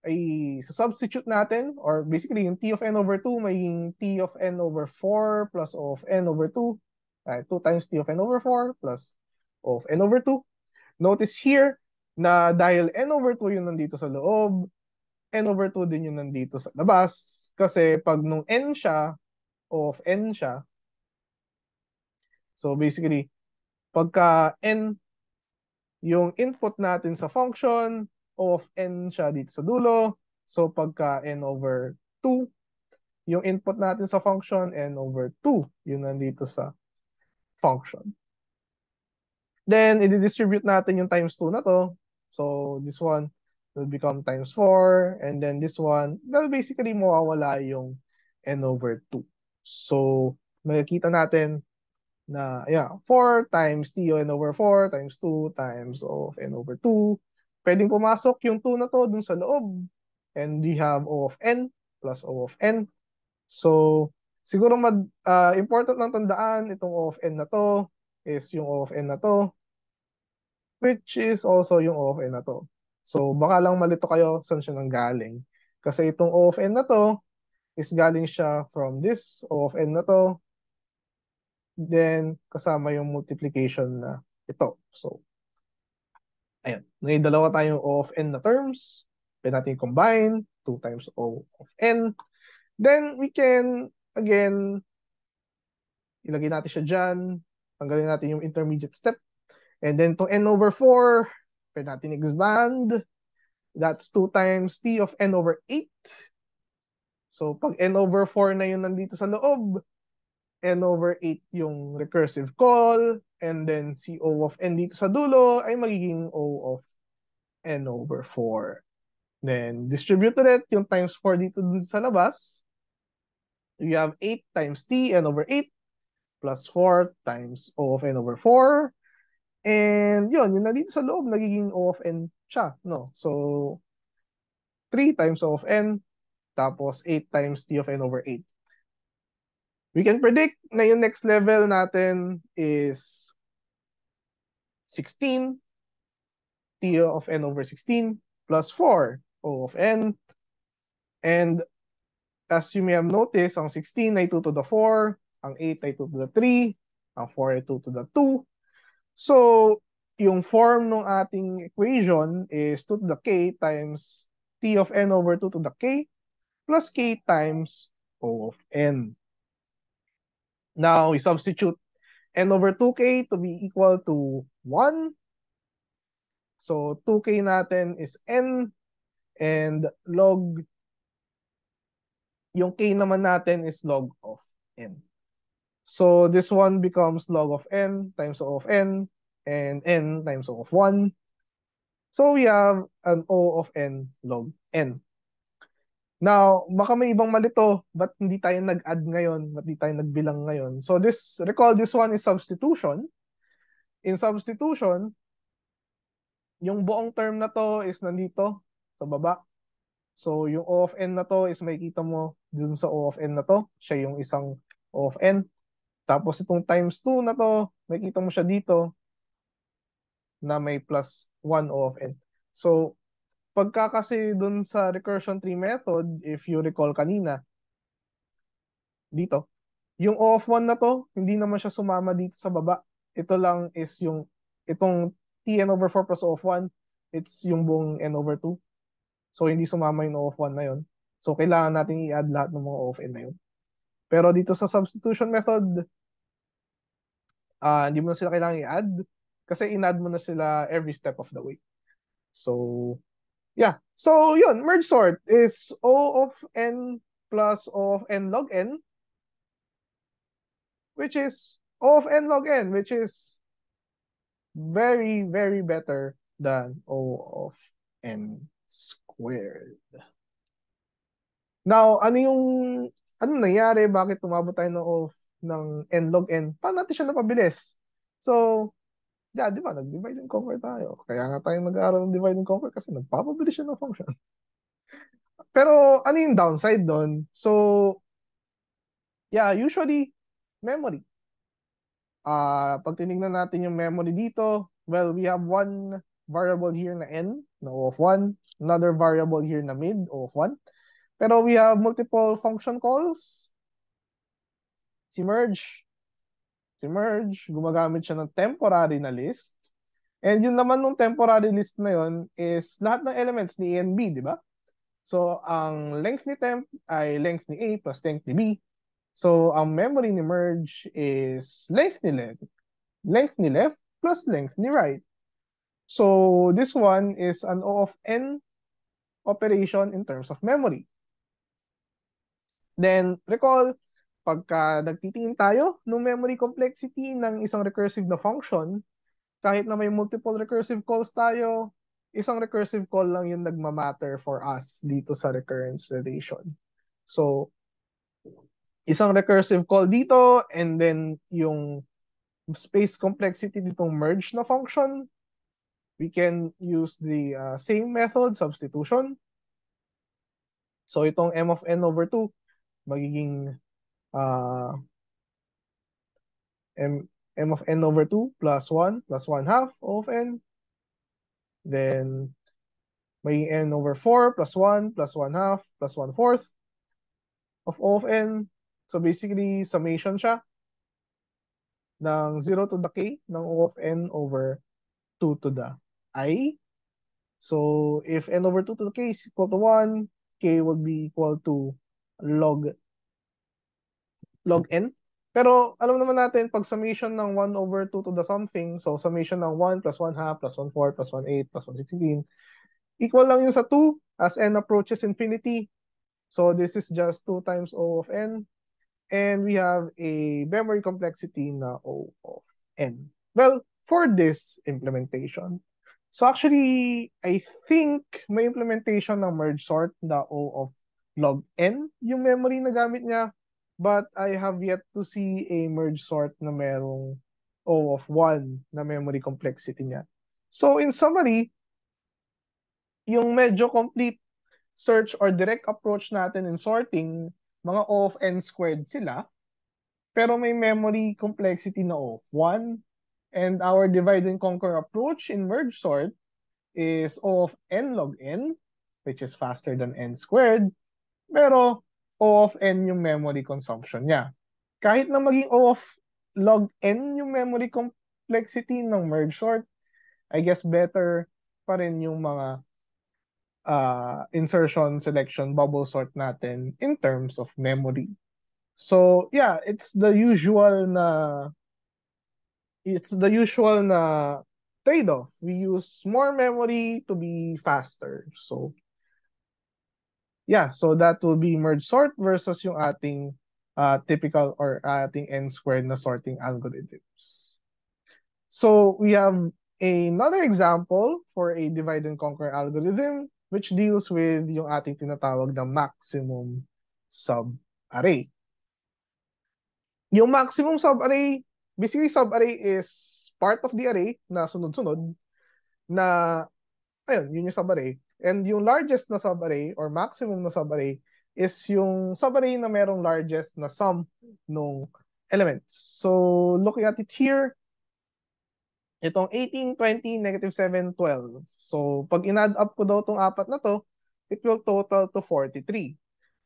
ay substitute natin, or basically yung t of n over 2 magiging t of n over 4 plus O of n over 2. 2 times t of n over 4 plus O of n over 2. Notice here na dahil n over 2 yung nandito sa loob, n over 2 din yung nandito sa labas. Kasi pag nung n siya, O of n siya, so basically, pagka n yung input natin sa function, O of n siya dito sa dulo. So pagka n over 2, yung input natin sa function, n over 2, yun nandito sa function. Then, i-distribute natin yung times 2 na to. So, this one will become times 4. And then this one, well, basically, mawawala yung n over 2. So, makikita natin na, 4 times t o n over 4 times 2 times of n over 2. Pwedeng pumasok yung 2 na to dun sa loob. And we have O of n plus O of n. So, siguro important lang tandaan itong O of n na to is yung O of n na to, which is also yung O of n na to. So, baka lang malito kayo saan siya nanggaling. Kasi itong O of n na to is galing siya from this O of n na to, then kasama yung multiplication na ito. So, ayan. May dalawa tayong O of n na terms. Pwede natin combine 2 times O of n. Then, we can, again, ilagay natin siya dyan. Tanggalin natin yung intermediate step. And then, to n over 4, pwede natin expand. That's 2 times t of n over 8. So, pag n over 4 na yun nandito sa loob, n over 8 yung recursive call, and then si O of n dito sa dulo ay magiging O of n over 4. Then, distribute ulit yung times 4 dito sa labas. You have 8 times t, n over 8, plus 4 times O of n over 4. And yun, yung nandito sa loob, nagiging O of n siya, no? So, 3 times O of n, tapos 8 times t of n over 8. We can predict na yung next level natin is 16, t of n over 16, plus 4, O of n. And as you may have noticed, ang 16 ay 2 to the 4, ang 8 ay 2 to the 3, ang 4 ay 2 to the 2. So, yung form ng ating equation is 2 to the k times t of n over 2 to the k plus k times O of n. Now, we substitute n over 2k to be equal to 1. So, 2k natin is n, and log, yung k naman natin is log of n. So, this one becomes log of n times O of n, and n times O of 1. So, we have an O of n log n. Now, baka may ibang malito, ba't hindi tayo nag-add ngayon? Ba't hindi tayo nagbilang ngayon? So, recall this one is substitution. In substitution, yung buong term na to is nandito sa baba. So, yung O of n na to is makikita mo dun sa O of n na to. Siya yung isang O of n. Tapos itong times 2 na to, makikita mo siya dito na may plus 1 O of n. So, pagka kasi dun sa recursion tree method, if you recall kanina, dito, yung O of 1 na to, hindi naman siya sumama dito sa baba. Ito lang is itong tn over 4 plus O of 1, it's yung buong n over 2. So, hindi sumama yung O of 1 na yun. So, kailangan natin i-add lahat ng mga O of n na yun. Pero dito sa substitution method, hindi mo na sila kailangan i-add kasi in-add mo na sila every step of the way. So, yeah. So, yun, merge sort is O of n plus O of n log n, which is O of n log n, which is very, very better than O of n squared. Now, ano nangyari? Bakit tumabot tayo ng n log n? Paano natin siya napabilis? So, yeah, di ba? Nag-divide and conquer tayo. Kaya nga tayo nag-aaral ng divide and conquer kasi nagpapabilis siya ng function. Pero, ano yung downside doon? So, yeah, usually, memory. Pag tinignan natin yung memory dito, well, we have one variable here na n, na O of 1, another variable here na mid, O of 1. Pero we have multiple function calls. Si merge, gumagamit siya ng temporary na list. And yun naman nung temporary list na yun is lahat ng elements ni A and B, di ba? So, ang length ni temp ay length ni A plus length ni B. So, ang memory ni merge is length ni left plus length ni right. So, this one is an O of n operation in terms of memory. Then, recall, pagka nagtitingin tayo ng memory complexity ng isang recursive na function, kahit na may multiple recursive calls tayo, isang recursive call lang yung nagmamatter for us dito sa recurrence relation. So, isang recursive call dito, and then yung space complexity ditong merge na function, we can use the same method, substitution. So, itong m of n over 2, magiging m of n over 2 plus 1 plus 1 half of n. Then, may n over 4 plus 1 plus 1 half plus 1 fourth of O of n. So, basically, summation siya ng 0 to the k ng O of n over 2 to the I. So, if n over 2 to the k is equal to 1, k would be equal to log n. Pero alam naman natin, pag summation ng 1 over 2 to the something, so summation ng 1 plus 1 half plus 1 fourth plus 1 eighth plus 1 16, equal lang yun sa 2 as n approaches infinity. So this is just 2 times O of n. And we have a memory complexity na O of n. Well, for this implementation, so actually, I think may implementation ng merge sort na O of log n yung memory na gamit niya. But I have yet to see a merge sort na merong O of 1 na memory complexity niya. So in summary, yung medyo complete search or direct approach natin in sorting, mga O of n squared sila, pero may memory complexity na O of 1. And our divide and conquer approach in merge sort is O of n log n, which is faster than n squared, pero O of n yung memory consumption niya. Kahit na maging O of log n yung memory complexity ng merge sort, I guess better pa rin yung mga insertion, selection, bubble sort natin in terms of memory. So, yeah, it's the usual trade-off. We use more memory to be faster. So, yeah, so that will be merge sort versus yung ating typical or ating n squared na sorting algorithms. So we have another example for a divide and conquer algorithm which deals with yung ating tinatawag na maximum subarray. Yung maximum subarray, basically subarray is part of the array na sunod-sunod na, ayun, yun yung subarray. And yung largest na subarray or maximum na subarray is yung subarray na merong largest na sum nung elements. So, looking at it here, itong 18, 20, -7, 12. So, pag in-add up ko daw itong apat na to, it will total to 43.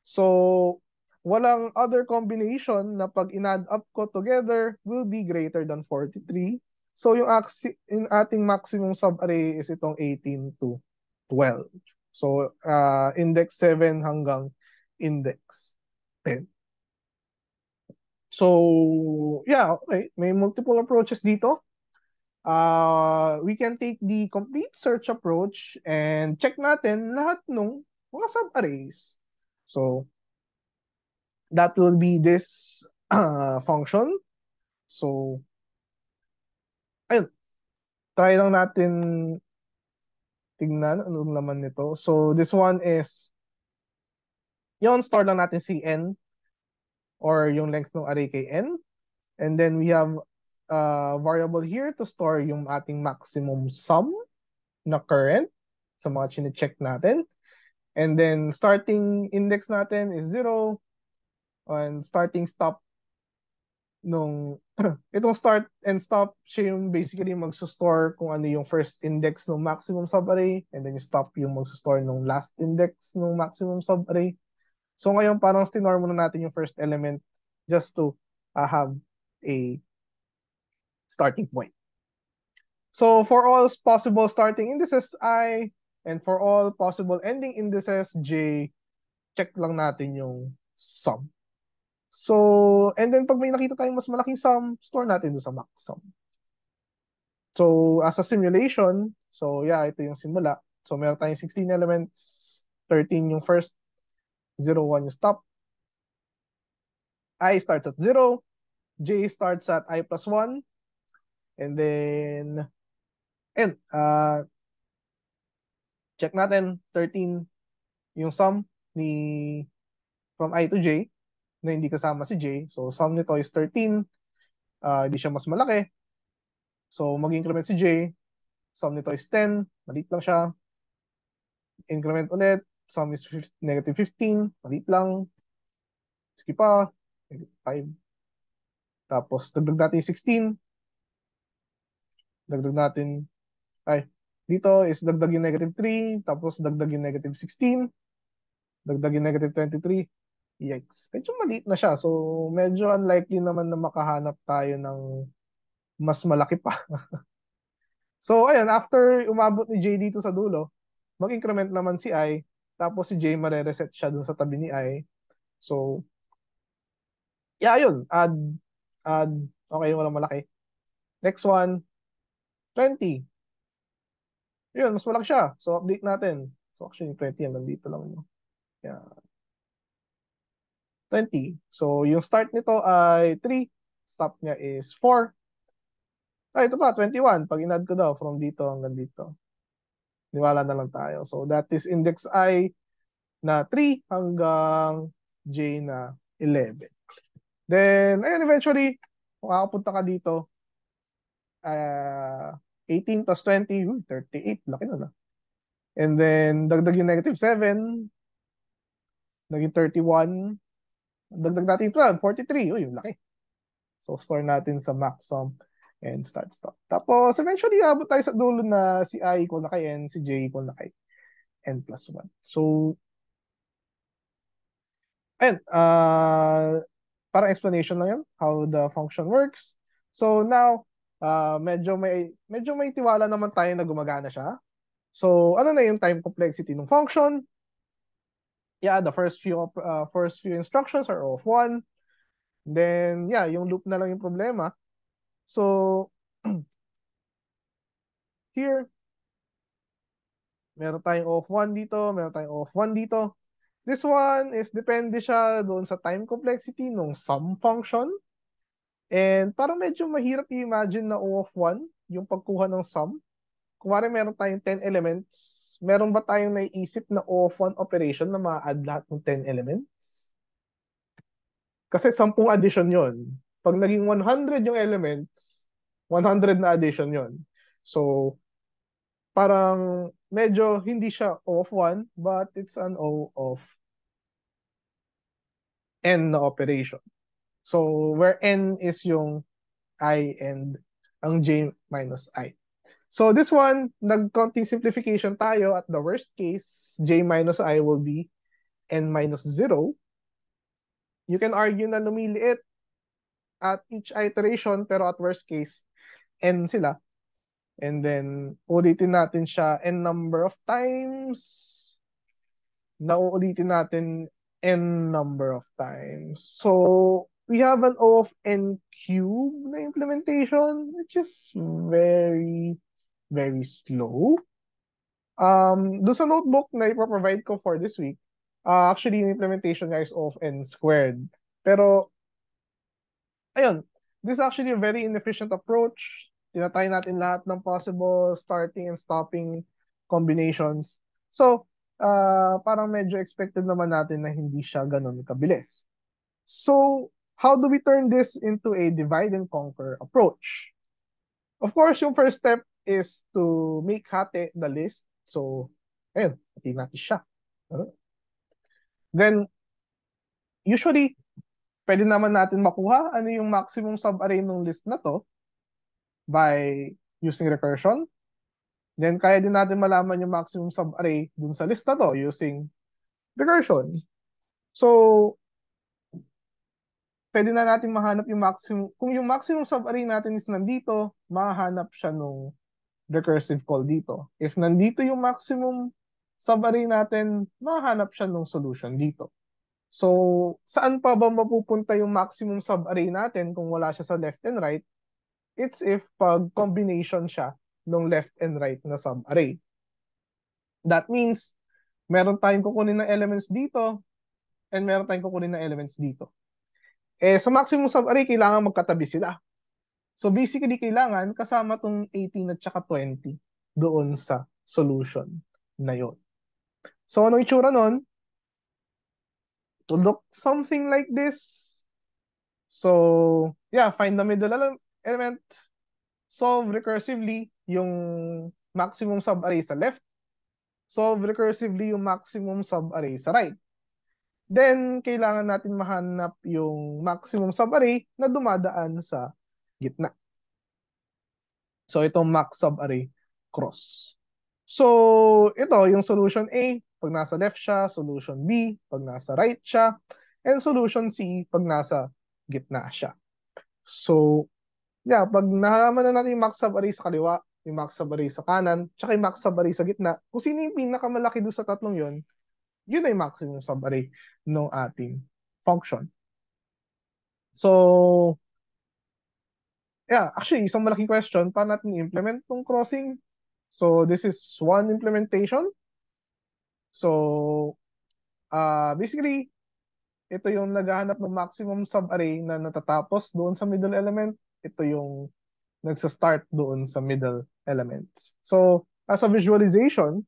So, walang other combination na pag in-add up ko together will be greater than 43. So, yung ating maximum subarray is itong 18 to 12. So, index 7 hanggang index 10. So, yeah, okay. May multiple approaches dito. We can take the complete search approach and check natin lahat ng mga subarrays. So, that will be this function. So, ayun, try lang natin tingnan ano naman nito. So, this one is, yun, store lang natin si n or yung length ng array kay n. And then we have a variable here to store yung ating maximum sum na current sa mga chine-check natin. And then starting index natin is 0 and starting stop nung itong start and stop siya yung basically magso-store kung ano yung first index ng maximum subarray and then yung stop yung magso-store nung last index ng maximum subarray. So ngayon parang stinorm muna natin yung first element just to have a starting point. So for all possible starting indices I and for all possible ending indices j, check lang natin yung sum. So, and then pag may nakita tayong mas malaking sum, store natin doon sa max sum. So, as a simulation, so yeah, ito yung simula. So, meron tayong 16 elements, 13 yung first, 0, 1 yung stop. I starts at 0, j starts at I plus 1, and then, and, check natin, 13 yung sum ni from I to j, na hindi kasama si j. So, sum nito is 13, hindi siya mas malaki. So, mag-increment si j, sum nito is 10, maliit lang siya. Increment ulit, sum is negative 15, maliit lang. Skip pa, negative 5. Tapos, dagdag natin 16. Dagdag natin, dito is dagdag yung negative 3, tapos dagdag yung negative 16, dagdag yung negative 23. Yikes. Medyo maliit na siya. So, medyo unlikely naman na makahanap tayo ng mas malaki pa. So, ayun, after umabot ni J dito sa dulo, mag-increment naman si I, tapos si J mare-reset siya dun sa tabi ni I. So, yeah, yun. Add. Okay, walang malaki. Next one, 20. Yun, mas malaki siya. So, update natin. So, actually, 20 yan. Nandito lang. No? Yeah. 20. So, yung start nito ay 3. Stop niya is 4. Ito pa, 21. Pag in-add ko daw from dito hanggang dito. Niwala na lang tayo. So, that is index I na 3 hanggang J na 11. Then, ayun, eventually, kung makapunta ka dito, 18 plus 20, 38. Laki na na. And then, dagdag yung negative 7, naging 31. Dagdag natin yung 12, 43. Uy, yung laki. So, store natin sa max sum and start stop. Tapos, eventually, abot tayo sa dulo na si I equal na kay N, si J equal na kay N plus 1. So, ayun. Parang explanation lang yan, how the function works. So, now, medyo may tiwala naman tayo na gumagana siya. So, ano na yung time complexity ng function? Yeah, the first few instructions are O of 1. Then, yeah, yung loop na lang yung problema. So, here, meron tayong O of 1 dito, meron tayong O of 1 dito. This one is depende siya doon sa time complexity ng sum function. And parang medyo mahirap i-imagine na O of 1, yung pagkuha ng sum. Kumari meron tayong 10 elements, meron ba tayong naiisip na O of 1 operation na ma-add lahat ng 10 elements? Kasi 10 addition yon. Pag naging 100 yung elements, 100 na addition yon. So, parang medyo hindi siya O of 1, but it's an O of N na operation. So, where N is yung I and ang J minus I. So this one, nag-counting simplification tayo at the worst case, J minus I will be N minus 0. You can argue na lumiliit at each iteration pero at worst case, N sila. And then, ulitin natin siya N number of times. Nauulitin natin N number of times. So, we have an O of N cube na implementation, which is very, very slow. Doon sa notebook na ipoprovide ko for this week, actually, yung implementation niya is O of N squared. Pero, ayun, this is actually a very inefficient approach. Tinatry natin lahat ng possible starting and stopping combinations. So, parang medyo expected naman natin na hindi siya ganun kabilis. So, how do we turn this into a divide and conquer approach? Of course, yung first step is to make hati the list. So, ayun, hati natin siya. Then, usually, pwede naman natin makuha ano yung maximum subarray ng list na to by using recursion. Then, kaya din natin malaman yung maximum subarray dun sa list na to using recursion. So, pwede na natin mahanap yung maximum. Kung yung maximum subarray natin is nandito, mahanap siya nung recursive call dito. If nandito yung maximum subarray natin, mahanap siya nung solution dito. So, saan pa ba mapupunta yung maximum subarray natin kung wala siya sa left and right? It's if pag combination siya ng left and right na subarray. That means, meron tayong kukunin ng elements dito and meron tayong kukunin ng elements dito. Sa maximum subarray, kailangan magkatabi sila. So basically, kailangan kasama tong 18 at saka 20 doon sa solution na yon. So anong itsura nun? To look something like this. So, yeah, find the middle element, solve recursively yung maximum subarray sa left, solve recursively yung maximum subarray sa right. Then, kailangan natin mahanap yung maximum subarray na dumadaan sa gitna. So, itong max subarray cross. So, ito yung solution A, pag nasa left siya, solution B, pag nasa right siya, and solution C, pag nasa gitna siya. So, yeah, pag nahalaman na natin yung max subarray sa kaliwa, yung max subarray sa kanan, tsaka yung max subarray sa gitna, kung sino yung pinakamalaki doon sa tatlong yon, yun ay maximum subarray ng ating function. So, yeah, actually, isang malaking question, paano natin i-implement tong crossing? So, this is one implementation. So, basically, ito yung naghahanap ng maximum subarray na natatapos doon sa middle element. Ito yung nagsa-start doon sa middle elements. So, as a visualization,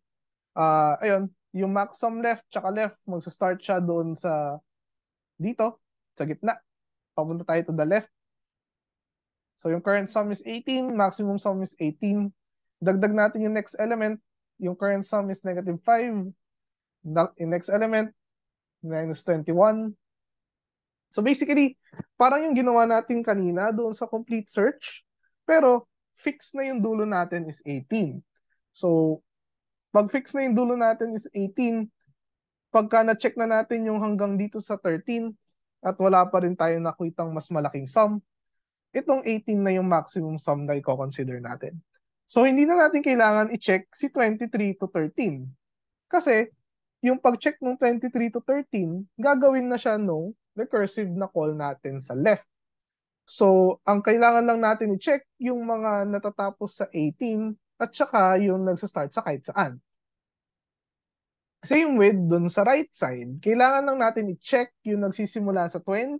ayun, yung max sum left tsaka left, magsa-start siya doon sa dito, sa gitna. Papunta tayo to the left. So, yung current sum is 18, maximum sum is 18. Dagdag natin yung next element, yung current sum is negative 5. Yung next element, minus 21. So basically, parang yung ginawa natin kanina doon sa complete search, pero fix na yung dulo natin is 18. So, pag fix na yung dulo natin is 18, pagka na-check na natin yung hanggang dito sa 13, at wala pa rin tayo nakitang mas malaking sum, itong 18 na yung maximum sum na i-consider natin. So, hindi na natin kailangan i-check si 23 to 13. Kasi, yung pag-check ng 23 to 13, gagawin na siya nung recursive na call natin sa left. So, ang kailangan lang natin i-check yung mga natatapos sa 18 at saka yung nagsa-start sa kahit saan. Same with dun sa right side, kailangan lang natin i-check yung nagsisimula sa 20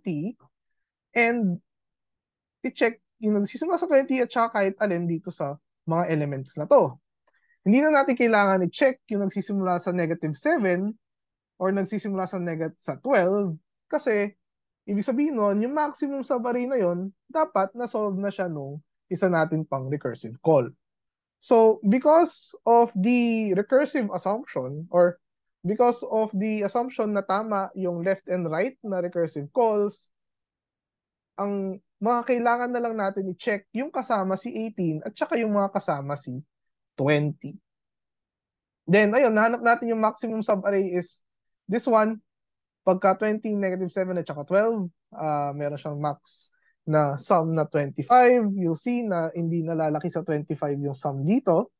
and i-check yung nagsisimula sa 20 at saka kahit alin dito sa mga elements na to. Hindi na natin kailangan i-check yung nagsisimula sa negative 7 or nagsisimula sa 12 kasi ibig sabihin nun, yung maximum subarray na yon dapat na-solve na siya nung isa natin pang recursive call. So, because of the recursive assumption or because of the assumption na tama yung left and right na recursive calls, ang mga kailangan na lang natin i-check yung kasama si 18 at saka yung mga kasama si 20. Then, ayun, nahanap natin yung maximum subarray is this one. Pagka 20, negative 7 at saka 12, meron siyang max na sum na 25. You'll see na hindi nalalaki sa 25 yung sum dito.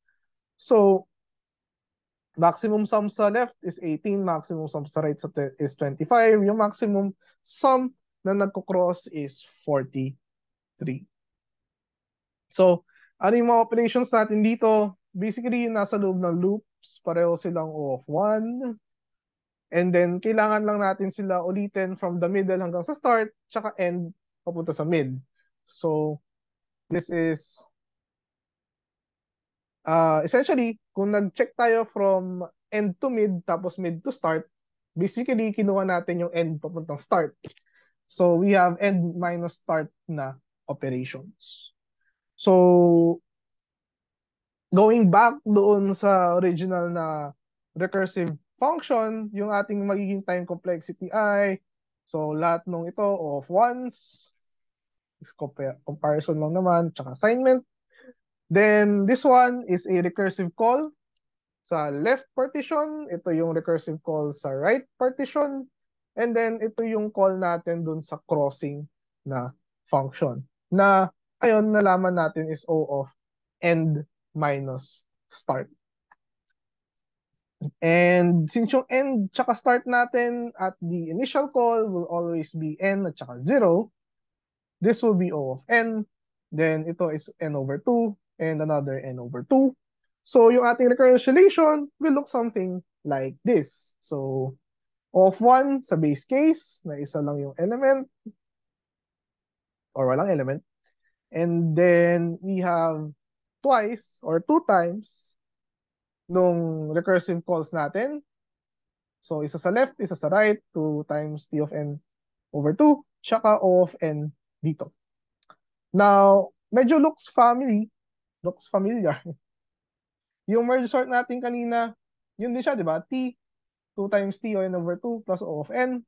So, maximum sum sa left is 18, maximum sum sa right is 25. Yung maximum sum na nagko-cross is 43. So, ano yung mga operations natin dito? Basically, nasa loob ng loops, pareho silang O of 1. And then, kailangan lang natin sila ulitin from the middle hanggang sa start, tsaka end papunta sa mid. So, this is essentially, kung nag-check tayo from end to mid, tapos mid to start, basically, kinuha natin yung end papuntang start. So, we have end minus start na operations. So, going back doon sa original na recursive function, yung ating magiging time complexity ay, so lahat nung ito of ones, comparison lang naman, tsaka assignment. Then this one is a recursive call sa left partition, ito yung recursive call sa right partition, and then ito yung call natin dun sa crossing na function. Na, ayun, nalaman natin is O of end minus start. And since yung end tsaka start natin at the initial call will always be n at tsaka 0, this will be O of n. Then ito is n over 2 and another n over 2. So yung ating recurrence relation will look something like this. So O of 1 sa base case na isa lang yung element or walang element. And then we have twice or 2 times nung recursive calls natin. So, isa sa left, isa sa right, 2 times t of n over 2, tsaka O of n dito. Now, medyo looks familiar. Yung merge sort natin kanina, yun din siya, di ba? T, 2 times t of n over 2 plus O of n.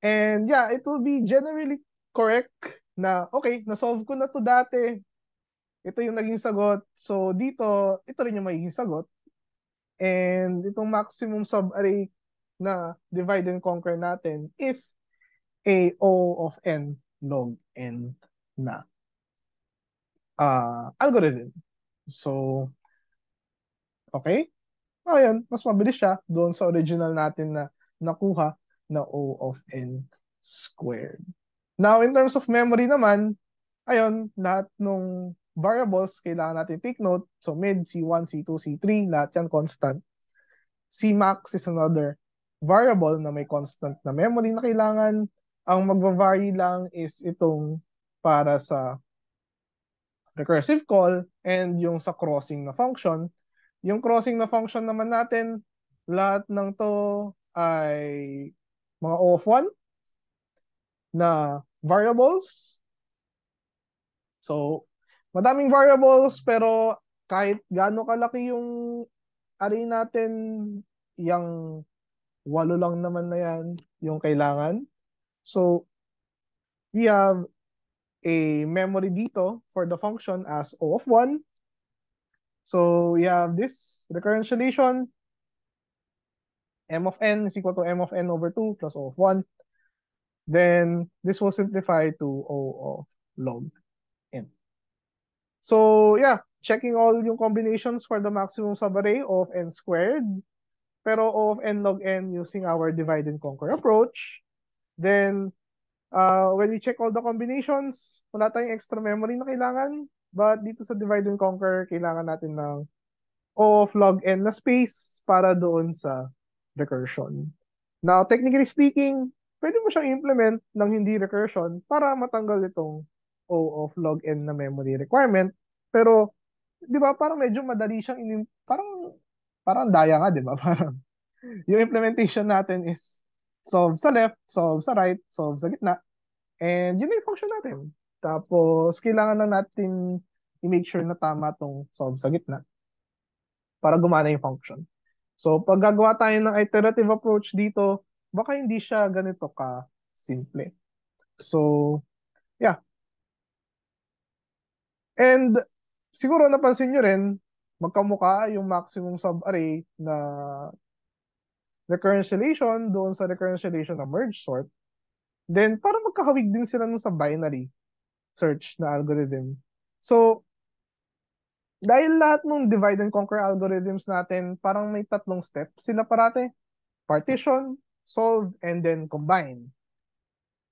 And yeah, it will be generally correct na, okay, na-solve ko na to dati. Ito yung naging sagot. So, dito, ito rin yung magiging sagot. And itong maximum subarray na divide and conquer natin is a O of n log n na algorithm. So, okay. Ayan, mas mabilis siya doon sa original natin na nakuha na O of n squared. Now, in terms of memory naman, ayun, lahat ng variables kailangan natin take note. So, mid, C1, C2, C3, lahat yan constant. Cmax is another variable na may constant na memory na kailangan. Ang magva-vary lang is itong para sa recursive call and yung sa crossing na function. Yung crossing na function naman natin, lahat ng to ay mga O of 1 na variables. So, madaming variables pero kahit gaano kalaki yung array natin, yung 8 lang naman na yan yung kailangan. So, we have a memory dito for the function as O of 1. So, we have this recurrence relation. M of n is equal to M of n over 2 plus O of 1. Then, this will simplify to O of log n. So, yeah, checking all yung combinations for the maximum subarray of n squared. Pero O of n log n using our divide and conquer approach. Then, when we check all the combinations, wala tayong extra memory na kailangan. But dito sa divide and conquer, kailangan natin ng O of log n na space para doon sa recursion. Now, technically speaking, pwede mo siyang implement ng hindi recursion para matanggal itong O of log n na memory requirement. Pero, di ba, parang medyo madali siyang, parang daya nga, di ba? Parang, yung implementation natin is solve sa left, solve sa right, solve sa gitna. And yun na yung function natin. Tapos, kailangan lang natin i-make sure na tama tong solve sa gitna para gumana yung function. So, pag gagawa tayo ng iterative approach dito, baka hindi siya ganito ka simple. So, yeah. And siguro napansin nyo rin, magkamukha yung maximum subarray na recurrence relation doon sa recurrence relation na merge sort. Then, para magkahawig din sila nun sa binary search na algorithm. So, dahil lahat ng divide and conquer algorithms natin, parang may 3 steps sila parate. Partition, solve, and then combine.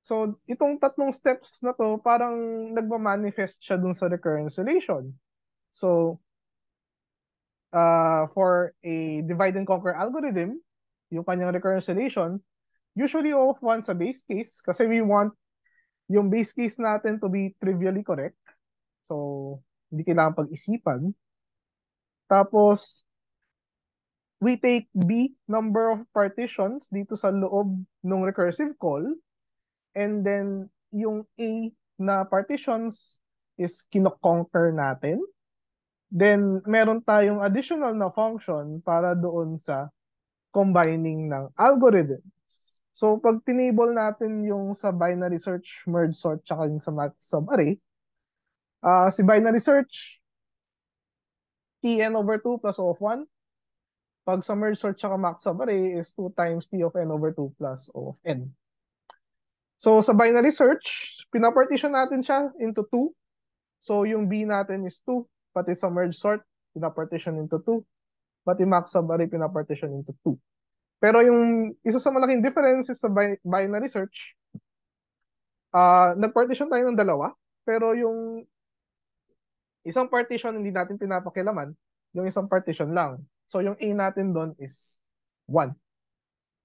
So, itong 3 steps na to, parang nagmamanifest siya dun sa recurrence relation. So, for a divide and conquer algorithm, yung kanyang reconciliation, usually O of 1 sa base case kasi we want yung base case natin to be trivially correct. So, hindi kailangan pag-isipan. Tapos, we take B number of partitions dito sa loob ng recursive call. And then, yung A na partitions is kino-conquer natin. Then, meron tayong additional na function para doon sa combining ng algorithms. So, pag tinable natin yung sa binary search, merge sort, tsaka yung sa math subarray, si binary search, Tn over 2 plus O of 1. Pag sa merge sort tsaka max subarray is 2 times T of N over 2 plus O of N. So, sa binary search, pinapartition natin siya into 2. So, yung B natin is 2. Pati sa merge sort, pinapartition into 2. Pati max subarray, pinapartition into 2. Pero yung isa sa malaking difference is sa binary search, nag-partition tayo ng dalawa, pero yung isang partition hindi natin pinapakilaman, yung isang partition lang. So yung A natin doon is 1.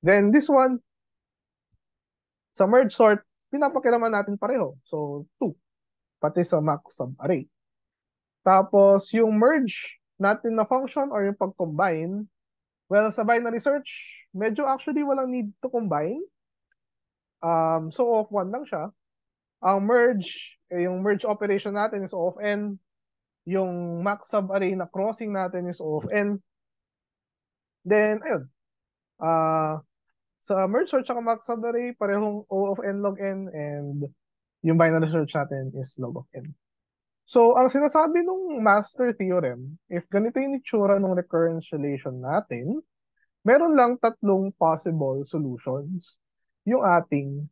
Then this one, sa merge sort, pinapakilaman natin pareho. So 2, pati sa max subarray. Tapos yung merge natin na function or yung pag-combine, well, sa binary search, medyo actually walang need to combine. So O of 1 lang siya. Ang merge, yung merge operation natin is O of N. Yung max subarray na crossing natin is O of N. Then, ayun. Sa merge sort at max subarray, parehong O of N log N and yung binary search natin is log of N. So, ang sinasabi nung master theorem, if ganito yung itsura ng recurrence relation natin, meron lang tatlong possible solutions yung ating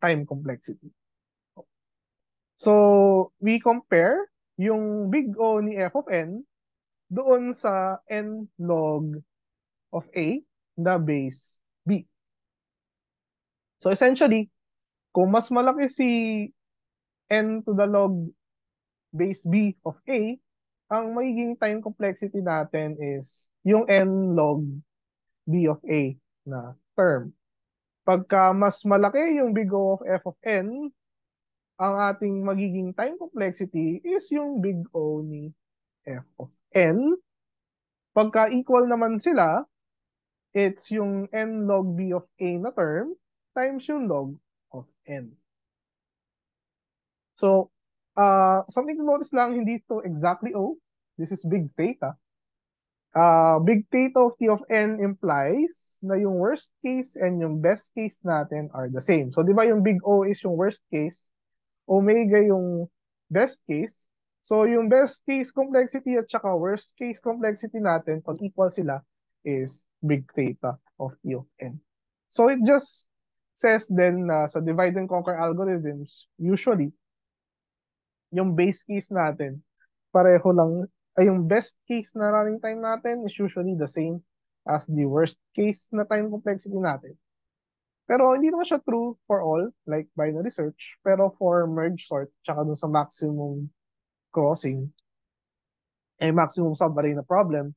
time complexity. So, we compare yung big O ni f of n doon sa n log of a na base b. So, essentially, kung mas malaki si n to the log base b of a, ang magiging time complexity natin is yung n log b of a na term. Pagka mas malaki yung big O of f of n, ang ating magiging time complexity is yung big O ni f of n. Pagka equal naman sila, it's yung n log b of a na term times yung log of n. So, something to notice lang, hindi to exactly O. This is big theta. Big theta of t of n implies na yung worst case and yung best case natin are the same. So, di ba yung big O is yung worst case, omega yung best case. So, yung best case complexity at saka worst case complexity natin, pag equal sila, is big theta of t of n. So, it just says then na sa divide and conquer algorithms, usually, yung base case natin, pareho lang, ay yung best case na running time natin is usually the same as the worst case na time complexity natin. Pero hindi naman siya true for all, like binary search. Pero for merge sort, tsaka dun sa maximum crossing, maximum subarray na problem,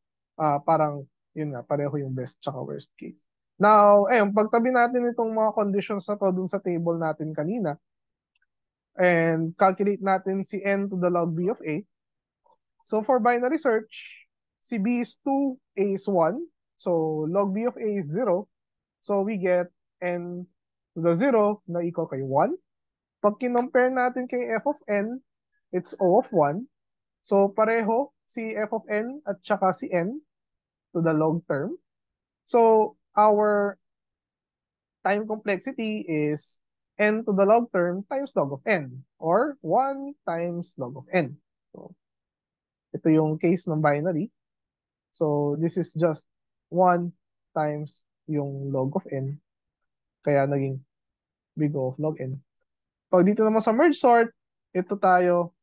parang, yun nga, pareho yung best tsaka worst case. Now, pagtabi natin itong mga conditions na to dun sa table natin kanina, and calculate natin si n to the log b of a. So for binary search, si b is 2, a is 1. So log b of a is 0. So we get n to the 0 na equal kay 1. Pag kinompare natin kay f of n, it's O of 1. So pareho si f of n at saka si n to the log term. So our time complexity is n to the log term times log of n, or 1 times log of n. So ito yung case ng binary. So this is just 1 times yung log of n. Kaya naging big O of log n. Pag dito naman sa merge sort, ito tayo.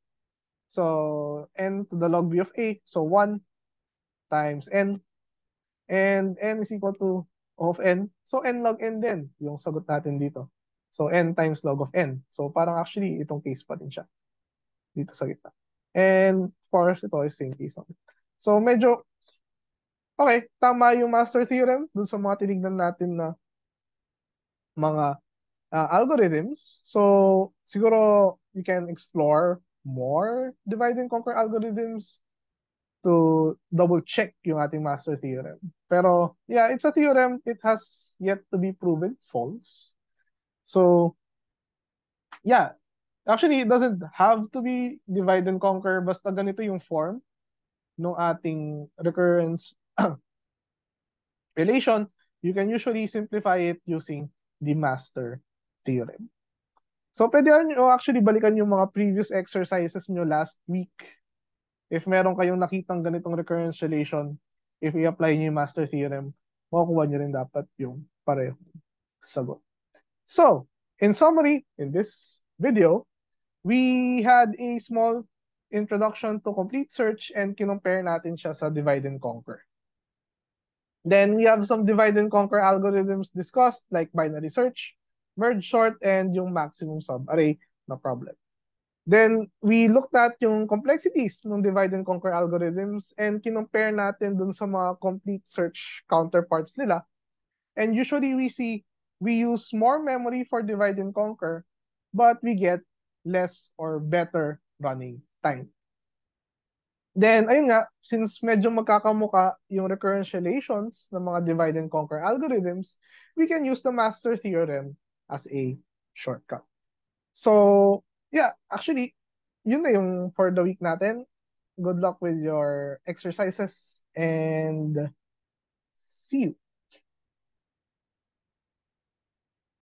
So n to the log b of a. So 1 times n. And n is equal to O of n. So n log n din yung sagot natin dito. So n times log of n. So parang actually itong case pa din siya dito sa gitna. And of course, ito is same case naman. So medyo Okay, tama yung master theorem dun sa mga tinignan natin na mga algorithms. So, siguro you can explore more divide and conquer algorithms to double check yung ating master theorem. Pero, yeah, it's a theorem. It has yet to be proven false. So, yeah, actually, it doesn't have to be divide and conquer. Basta ganito yung form ng ating recurrence relation. You can usually simplify it using the master theorem. So, pwede nyo actually balikan yung mga previous exercises nyo last week. If meron kayong nakitang ganitong recurrence relation, if i-apply nyo yung master theorem, makukuha nyo rin dapat yung pareho sagot. So, in summary, in this video, we had a small introduction to complete search and kinompare natin siya sa divide and conquer. Then we have some divide and conquer algorithms discussed like binary search, merge sort, and yung maximum subarray na problem. Then we looked at yung complexities ng divide and conquer algorithms and kinompare natin dun sa mga complete search counterparts nila. And usually we see we use more memory for divide and conquer, but we get less or better running time. Then, ayun nga, since medyo magkakamuka yung recurrence relations ng mga divide and conquer algorithms, we can use the master theorem as a shortcut. So, yeah, actually, yun na yung for the week natin. Good luck with your exercises and see you.